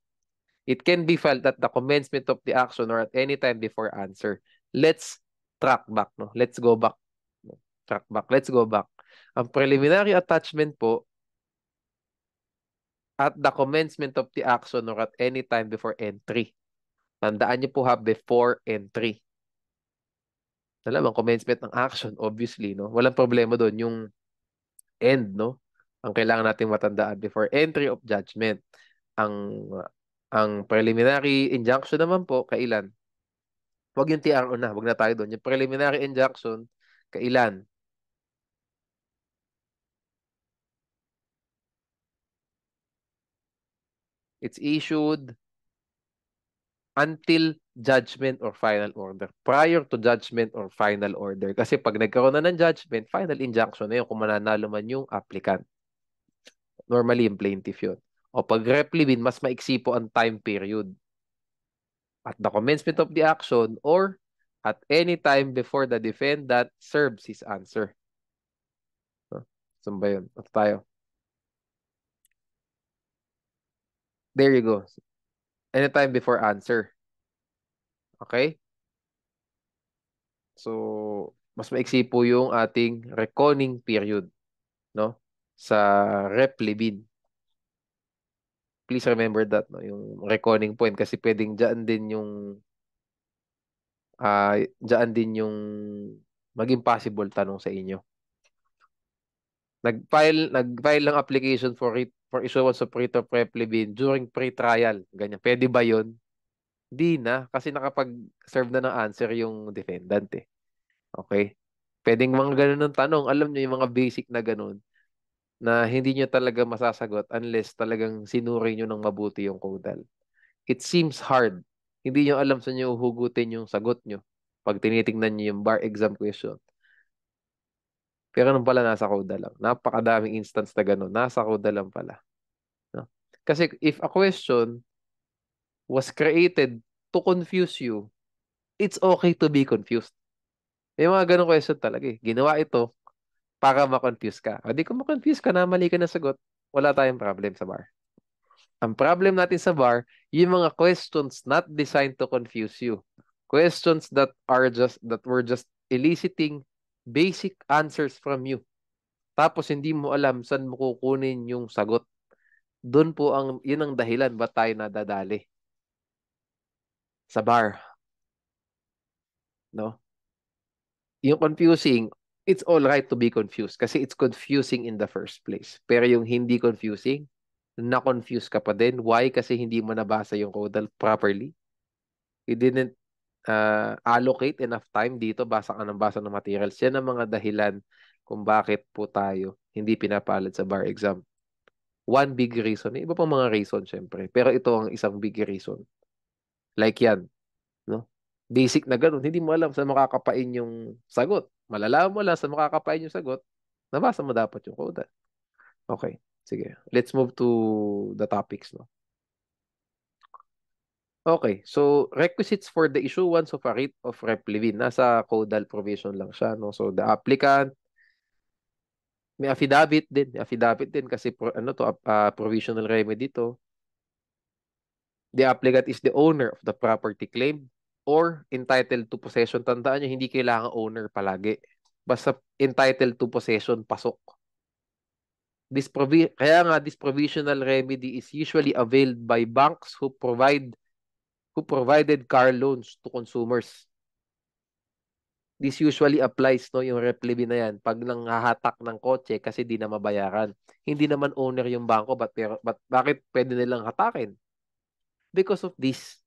Speaker 1: It can be filed at the commencement of the action or at any time before answer. Let's track back, no? Let's go back. Track back. Let's go back. Ang preliminary attachment po, at the commencement of the action or at any time before entry. Tandaan niyo po ha, before entry. Alam, ang commencement ng action, obviously, no? Walang problema doon. Yung end, no? Ang kailangan natin matandaan before entry of judgment. Ang ang preliminary injunction naman po, kailan? Huwag yung TRO na, huwag na tayo doon. Yung preliminary injunction, kailan? It's issued until judgment or final order. Prior to judgment or final order. Kasi pag nagkaroon na ng judgment, final injunction na yun kung mananalo man yung applicant. Normally, yung plaintiff yun. O pag replevin, mas maiksi po ang time period. At the commencement of the action or at any time before the defendant serves his answer. Saan ba yun? Ito tayo. There you go. Anytime before answer. Okay? So, mas maiksi po yung ating reckoning period, no? Sa replevin. Please remember that, no? Yung reckoning point kasi pwedeng dyan din yung maging possible tanong sa inyo. Nag-file ng application for issuance of writ of replevin during pre-trial. Ganyan. Pwede ba yun? Di na. Kasi nakapag-serve na ng answer yung defendant eh. Okay? Pwedeng mga ganun ng tanong. Alam nyo yung mga basic na ganun. na hindi nyo talaga masasagot unless talagang sinuri nyo ng mabuti yung caudal. It seems hard. Hindi nyo alam saan nyo uhugutin yung sagot nyo pag tinitingnan nyo yung bar exam question. Pero nung pala nasa caudal lang. Napakadaming instance na gano'n. Nasa caudal lang pala. No? Kasi if a question was created to confuse you, it's okay to be confused. May mga ganong question talaga eh. Ginawa ito para ma-confuse ka. O di kung ma-confuse ka na, mali ka na sagot, wala tayong problem sa bar. Ang problem natin sa bar, yung mga questions not designed to confuse you. Questions that were just eliciting basic answers from you. Tapos hindi mo alam saan mo kukunin yung sagot. Doon po yun ang dahilan ba't tayo nadadali sa bar, no? Yung confusing, it's all right to be confused kasi it's confusing in the first place. Pero yung hindi confusing, na-confuse ka pa din. Why? Kasi hindi mo nabasa yung caudal properly. You didn't allocate enough time dito, basa ng materials. Yan ang mga dahilan kung bakit po tayo hindi pinapalad sa bar exam. One big reason. May iba pang mga reason, syempre. Pero ito ang isang big reason. Like yan, no? Basic na ganun. Hindi mo alam saan makakapain yung sagot. Malalaman mo lang saan makakapain yung sagot. Nabasa mo dapat yung code. Okay. Sige. Let's move to the topics, no? Okay. So, requisites for the issuance of a writ of replevin. Nasa codal provision lang siya, no? So, the applicant, may affidavit din. May affidavit din kasi provisional remedy to. The applicant is the owner of the property claimed or entitled to possession. Tandaan nyo, hindi kailangan owner palagi. Basta entitled to possession, pasok. Kaya nga, this provisional remedy is usually availed by banks who provided car loans to consumers. This usually applies, no, yung replevin na yan pag nanghahatak ng kotse kasi di na mabayaran. Hindi naman owner yung bangko, bakit pwede nilang hatakin? Because of this,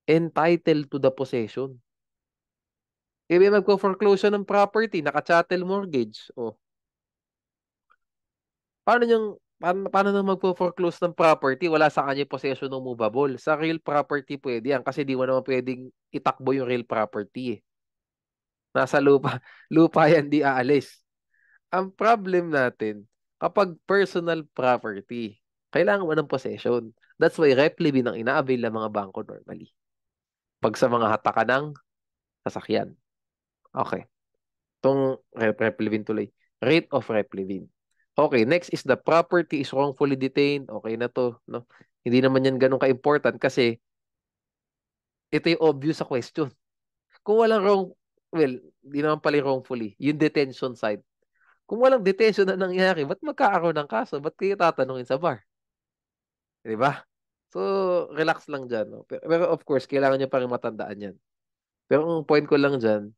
Speaker 1: entitled to the possession. May magpo-foreclose ng property, naka-chattel mortgage. Oh, paano nang magpo-foreclose ng property wala sa kanya possession ng movable? Sa real property pwede yan kasi di mo naman pwedeng itakbo yung real property eh. Nasa lupa, lupa yan di aalis. Ang problem natin, kapag personal property, kailangan mo ng possession. That's why replevin ang ina-avail ng mga bangko normally. Pag sa mga hatakan ng sasakyan. Okay. Itong replevin tuloy. Rate of replevin. Okay, next is the property is wrongfully detained. Okay na to, no? Hindi naman yan ganun ka-important kasi ito yung obvious sa question. Kung walang hindi naman pala wrongfully. Yung detention side. Kung walang detention na nangyari, ba't magkakaroon ng kaso? Ba't kayo tatanungin sa bar? Di ba? So, relax lang dyan. No? Pero of course, kailangan nyo pa rin matandaan yan. Pero ang point ko lang dyan,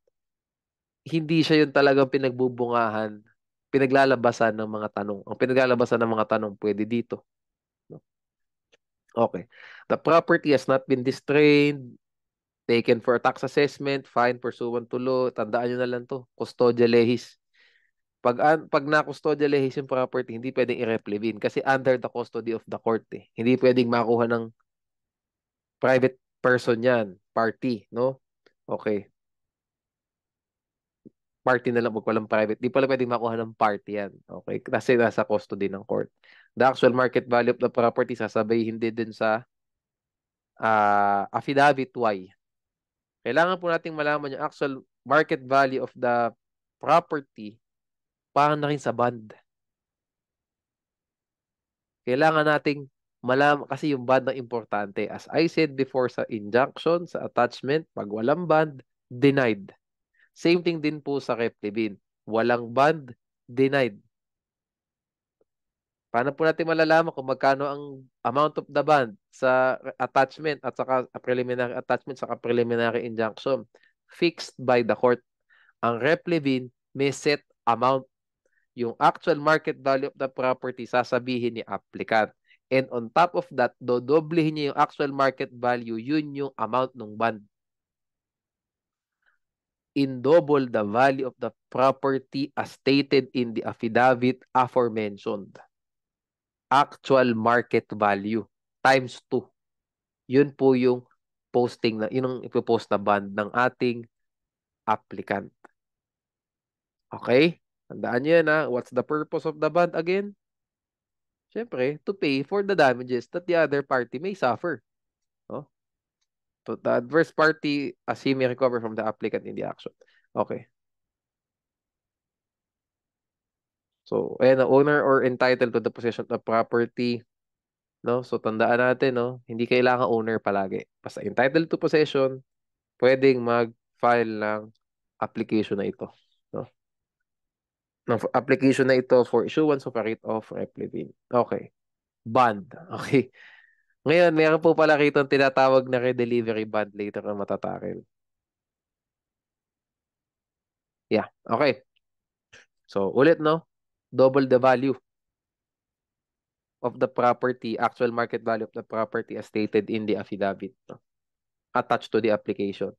Speaker 1: hindi siya yung talagang pinagbubungahan, pinaglalabasan ng mga tanong. Ang pinaglalabasan ng mga tanong, pwede dito. No? Okay. The property has not been distrained, taken for tax assessment, fine pursuant to law. Tandaan nyo na lang to. Custodia lehis. Pag na-custodia lehis yung property, hindi pwedeng i-replevin kasi under the custody of the court eh. Hindi pwedeng makuha ng private person yan, party, no? Okay. Party na lang, wag walang private. Di pala pwedeng makuha ng party yan. Okay? Kasi nasa custody ng court. The actual market value of the property sasabihin din sa affidavit Y. Kailangan po nating malaman yung actual market value of the property para na rin sa bond. Kailangan nating malaman kasi yung bond ang importante. As I said before sa injunction, sa attachment, pag walang bond, denied. Same thing din po sa replevin. Walang bond, denied. Paano po natin malalaman kung magkano ang amount of the bond sa attachment at saka preliminary attachment saka preliminary injunction? Fixed by the court. Ang replevin may set amount. Yung actual market value of the property sasabihin ni applicant. And on top of that, dodoblehin niya yung actual market value, yun yung amount ng bond. in double the value of the property as stated in the affidavit aforementioned. Actual market value times 2. Yun po yung posting na, yun ang ipopost na bond ng ating applicant. Okay? Tandaan nyo yan ha. What's the purpose of the bond again? Siyempre, to pay for the damages that the other party may suffer. No? So the adverse party, as he may recover from the applicant in the action. Okay. So, ayan, the owner or entitled to the possession of the property. No? So, tandaan natin, no? Hindi kailangan owner palagi. Basta entitled to possession, pwedeng mag-file ng application na ito. No? Ng application na ito for issuance of a writ of replevin. Okay. Bond. Okay. Ngayon, meron po pala rito ang tinatawag na redelivery bond later na matatakil. Yeah. Okay. So, ulit, no? Double the value of the property, actual market value of the property as stated in the affidavit, no? Attached to the application.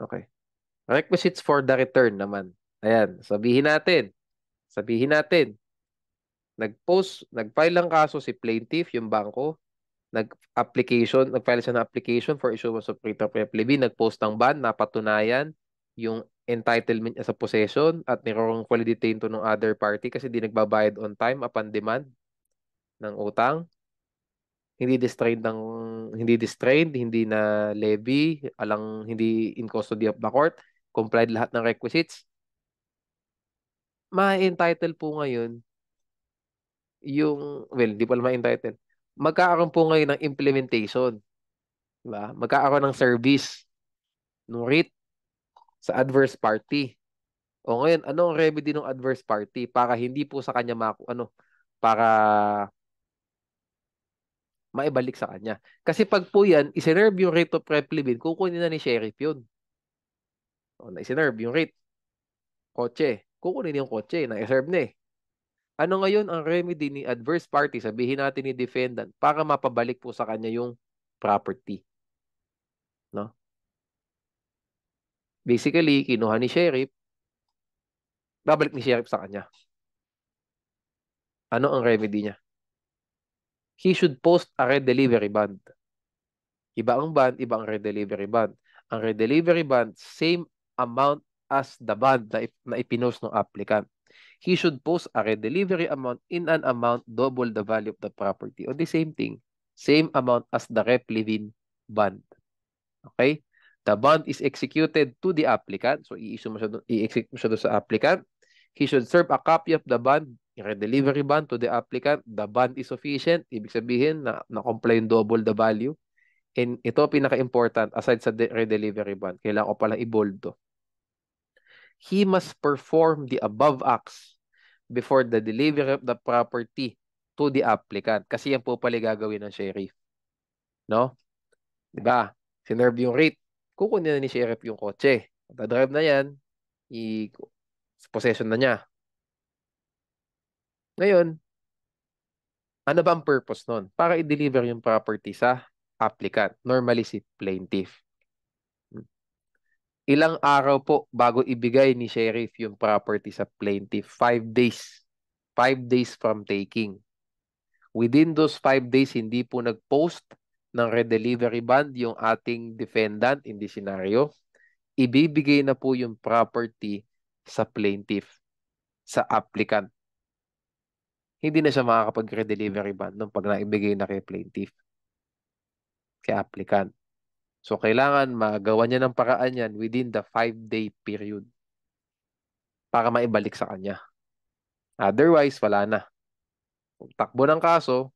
Speaker 1: Okay. Requisites for the return naman. Ayan. Sabihin natin, nag-file ng kaso si plaintiff, yung bangko, nag-file siya ng application for issuance of writ of replevin, nag-post ng bond, napatunayan yung entitlement niya sa possession at nirongfully detained to ng other party kasi di nagbabayad on time upon demand ng utang. Hindi distrained, hindi na levy, hindi in custody of the court, complied lahat ng requisites. Ma-entitle po ngayon hindi pala ma-entitle. Magkakaroon po ngayon ng implementation. Diba? Magkakaroon ng service ng writ sa adverse party. O ngayon, anong remedy ng adverse party para hindi po sa kanya para maibalik sa kanya. Kasi pag po yan, iserve yung rate of replevin, kukunin na ni sheriff yun. O, na-iserve yung rate. Kotse. Kukunin yung kotse. Na-iserve na eh. Ano ngayon ang remedy ni adverse party, sabihin natin ni defendant, para mapabalik po sa kanya yung property. No? Basically, kinuha ni sheriff, babalik ni sheriff sa kanya. Ano ang remedy niya? He should post a redelivery bond. Iba ang bond, iba ang redelivery bond. Ang redelivery bond, same amount as the bond na ipinost ng applicant. He should post a redelivery amount in an amount double the value of the property. O the same thing, same amount as the replevin bond. Okay? The bond is executed to the applicant. So, i-execute mo siya doon sa applicant. He should serve a copy of the bond, redelivery bond to the applicant. The bond is sufficient. Ibig sabihin na-comply yung double the value. And ito pinaka-important aside sa redelivery bond. Kailangan ko palang i-bold to. He must perform the above acts before the delivery of the property to the applicant. Kasi yan po pala gagawin ng sheriff. No? Diba? Sinerve yung rate. Kukunin na ni sheriff yung kotse. Drive na yan. Possession na niya. Ngayon, ano ba ang purpose nun? Para i-deliver yung property sa applicant. Normally si plaintiff. Ilang araw po bago ibigay ni sheriff yung property sa plaintiff? 5 days. 5 days from taking. Within those 5 days, hindi po nag-post ng redelivery bond yung ating defendant in this scenario. Ibibigay na po yung property sa plaintiff, sa applicant. Hindi na siya makakapag-redelivery bond nung pag naibigay na kay plaintiff, kay applicant. So, kailangan magawa niya ng paraan yan within the 5-day period para maibalik sa kanya. Otherwise, wala na. Kung takbo ng kaso,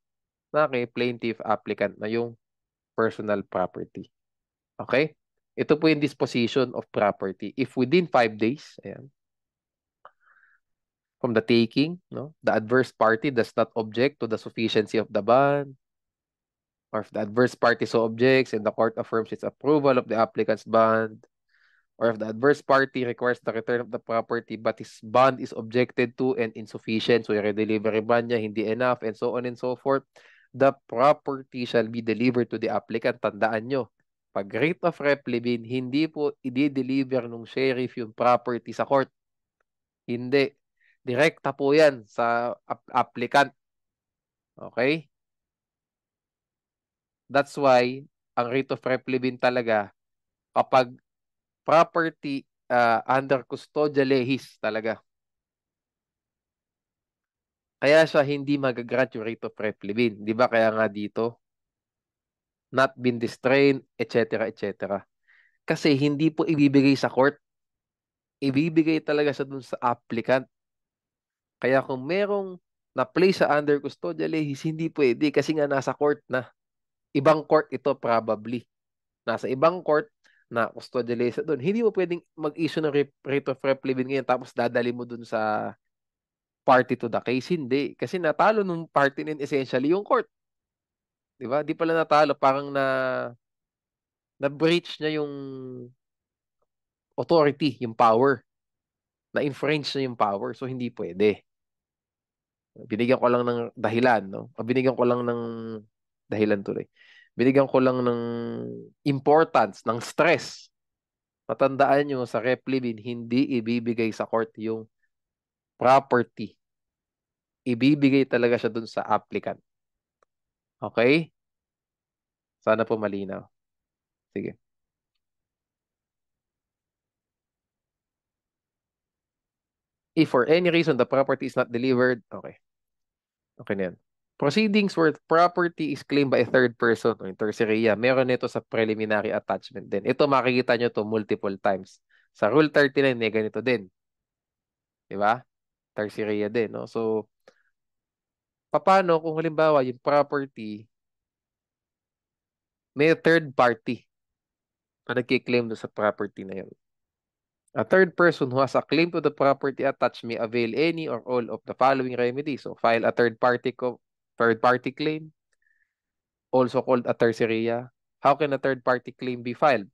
Speaker 1: na kay plaintiff applicant na yung personal property. Okay? Ito po yung disposition of property. If within 5 days, ayan, from the taking, no, the adverse party does not object to the sufficiency of the bond, or if the adverse party so objects and the court affirms its approval of the applicant's bond, or if the adverse party requires the return of the property but his bond is objected to and insufficient, so yung redelivery bond niya hindi enough, and so on and so forth, the property shall be delivered to the applicant. Tandaan nyo, Pag writ of replevin, hindi po i-deliver ng sheriff yung property sa court. Hindi. Direkta po yan sa applicant. Okay? That's why, ang writ of replevin talaga, kapag property under custodia lehis talaga. Kaya siya hindi magagrant yung writ of replevin. Di ba? Kaya nga dito, not been distrained, etc., etc. Kasi hindi po ibibigay sa court. Ibibigay talaga siya dun sa applicant. Kaya kung merong na-place sa under custodia lehis, hindi pwede kasi nga nasa court na. Ibang court ito probably. Nasa ibang court na custodia lehis doon. Hindi mo pwedeng mag-issue ng writ of replevin ngayon tapos dadali mo dun sa party to the case. Hindi. Kasi natalo nung party nin essentially yung court. Di ba? Di pala natalo. Parang na-breach niya yung authority, yung power. Na-infringe na yung power. So, hindi pwede. Binigyan ko lang ng dahilan, no? Binigyan ko lang ng dahilan tuloy. Binigyan ko lang ng importance, ng stress. Matandaan nyo, sa replevin, hindi ibibigay sa court yung property. Ibibigay talaga siya dun sa applicant. Okay? Sana po malinaw. Sige. If for any reason the property is not delivered, okay. Okay na yan. Proceedings where property is claimed by a third person o terceria, meron nito sa preliminary attachment din. Ito makikita nyo to multiple times. Sa Rule 39, may ganito din. Di ba? Terceria din. No? So, paano kung halimbawa yung property, may third party na nagkiklaim doon sa property na yun. A third person who has a claim to the property attached may avail any or all of the following remedies. So, file a third party claim, also called a terceria. How can a third party claim be filed?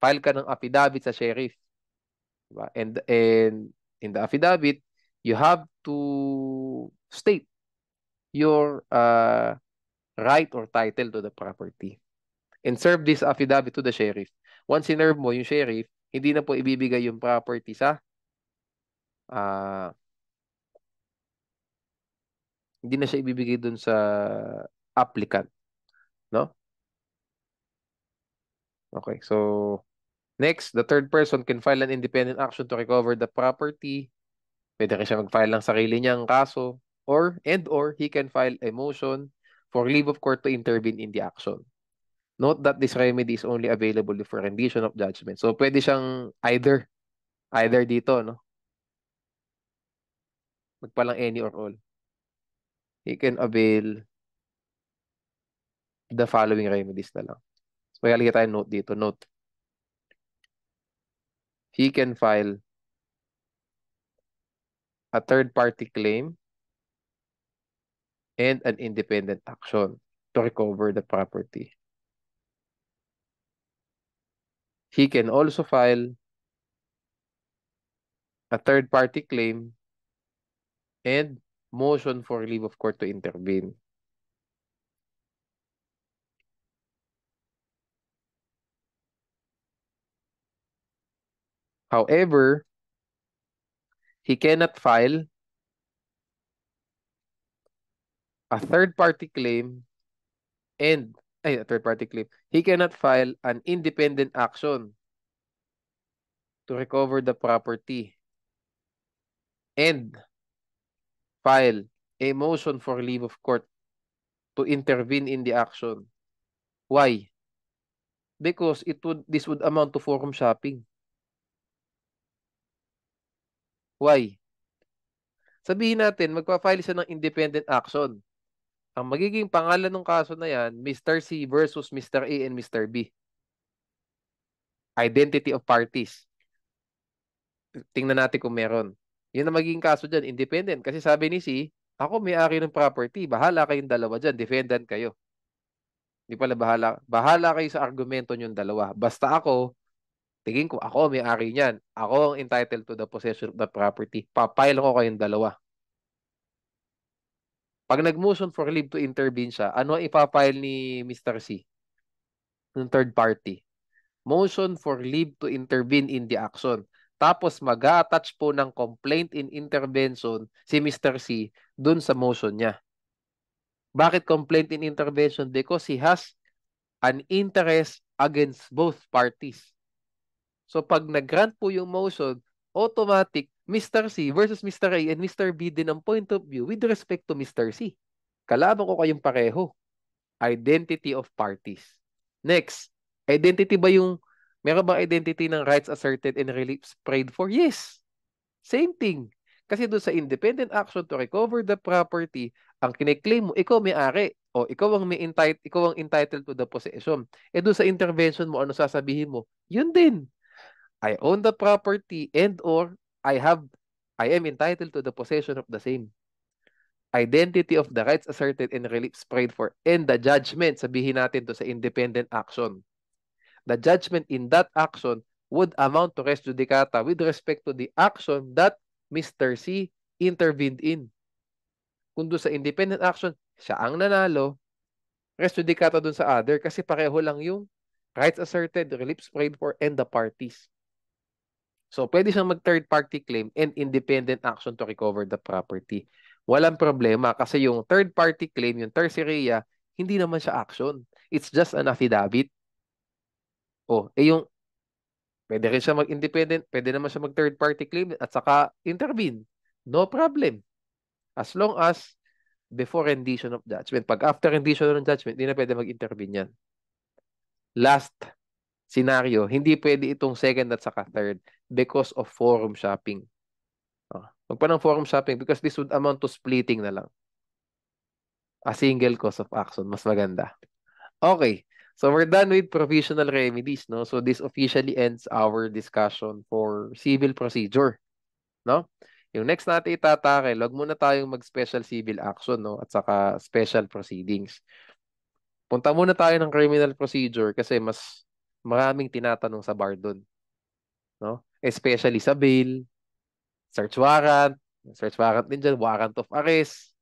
Speaker 1: File ka ng affidavit sa sheriff. Diba? And in the affidavit, you have to state your right or title to the property. And serve this affidavit to the sheriff. Once sinerve mo yung sheriff, hindi na po ibibigay yung property sa uh, hindi na siya ibibigay dun sa applicant, no? Okay, so next, the third person can file an independent action to recover the property. Pwede rin siya mag-file ng sarili niyang kaso or he can file a motion for leave of court to intervene in the action. Note that this remedy is only available for rendition of judgment. So pwede siyang either dito, no? Magpalang any or all. He can avail the following remedies na lang. So kaya tayo note dito, note. He can file a third party claim and an independent action to recover the property. He can also file a third party claim and motion for leave of court to intervene. However, he cannot file a third party claim and a third party claim. He cannot file an independent action to recover the property and file a motion for leave of court to intervene in the action. Why? Because this would amount to forum shopping. Why? Sabihin natin, magpa-file siya ng independent action. Ang magiging pangalan ng kaso na yan, Mr. C versus Mr. A and Mr. B. Identity of parties. Tingnan natin kung meron. Yun ang magiging kaso dyan, independent. Kasi sabi ni C, ako may-ari ng property. Bahala kayong dalawa dyan. Defendant kayo. Hindi pala bahala. Bahala kayo sa argumento nyong dalawa. Basta ako, tingin ko, ako may-ari niyan. Ako ang entitled to the possession of the property. Papile ko kayong dalawa. Pag nag-motion for leave to intervene siya, ano ang ipapile ni Mr. C? ng third party. Motion for leave to intervene in the action. Tapos mag-a-attach po ng complaint in intervention si Mr. C dun sa motion niya. Bakit complaint in intervention? Because he has an interest against both parties. So pag nag-grant po yung motion, automatic Mr. C versus Mr. A and Mr. B din ang point of view with respect to Mr. C. Kalaban ko kayong pareho. Identity of parties. Next, identity ba yung, meron bang identity ng rights asserted and reliefs prayed for? Yes. Same thing. Kasi doon sa independent action to recover the property, ang kiniklaim mo, ikaw may-ari. O ikaw ang entitled to the possession. Eh doon sa intervention mo, ano sasabihin mo? Yun din. I own the property and or I am entitled to the possession of the same. Identity of the rights asserted and reliefs prayed for and the judgment, sabihin natin to sa independent action. The judgment in that action would amount to res judicata with respect to the action that Mr. C intervened in. Kung doon sa independent action, siya ang nanalo, res judicata doon sa other kasi pareho lang yung rights asserted, reliefs prayed for, and the parties. So, pwede siyang mag-third party claim and independent action to recover the property. Walang problema kasi yung third party claim, yung terceria, hindi naman siya action. It's just an affidavit. Oh, yung pwede rin siya mag-independent, pwede naman siya mag-third party claim at saka intervene. No problem. As long as before rendition of judgment. Pag after rendition of judgment, hindi na pwede mag-intervene yan. Last scenario, hindi pwede itong second at saka third because of forum shopping. Wag pa ng forum shopping because this would amount to splitting na lang. A single cause of action. Mas maganda. Okay. So we're done with provisional remedies, no? So this officially ends our discussion for civil procedure, no? Yung next natin itatake, wag muna tayong mag-special civil action, no? At saka special proceedings. Punta muna tayo ng criminal procedure kasi mas maraming tinatanong sa bar doon, no? Especially sa bail, search warrant din dyan, warrant of arrest,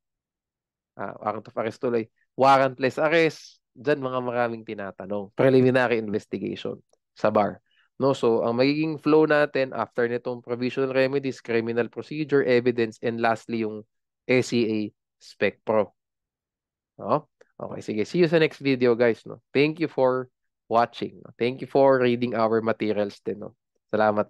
Speaker 1: warrant of arrest tuloy, warrantless arrest, dyan mga maraming tinatanong. Preliminary investigation sa bar. No, so ang magiging flow natin after nitong provisional remedies, criminal procedure, evidence, and lastly yung SCA Spec Pro. No? Okay, sige. See you sa next video, guys. No? Thank you for watching. No? Thank you for reading our materials din. No? Salamat.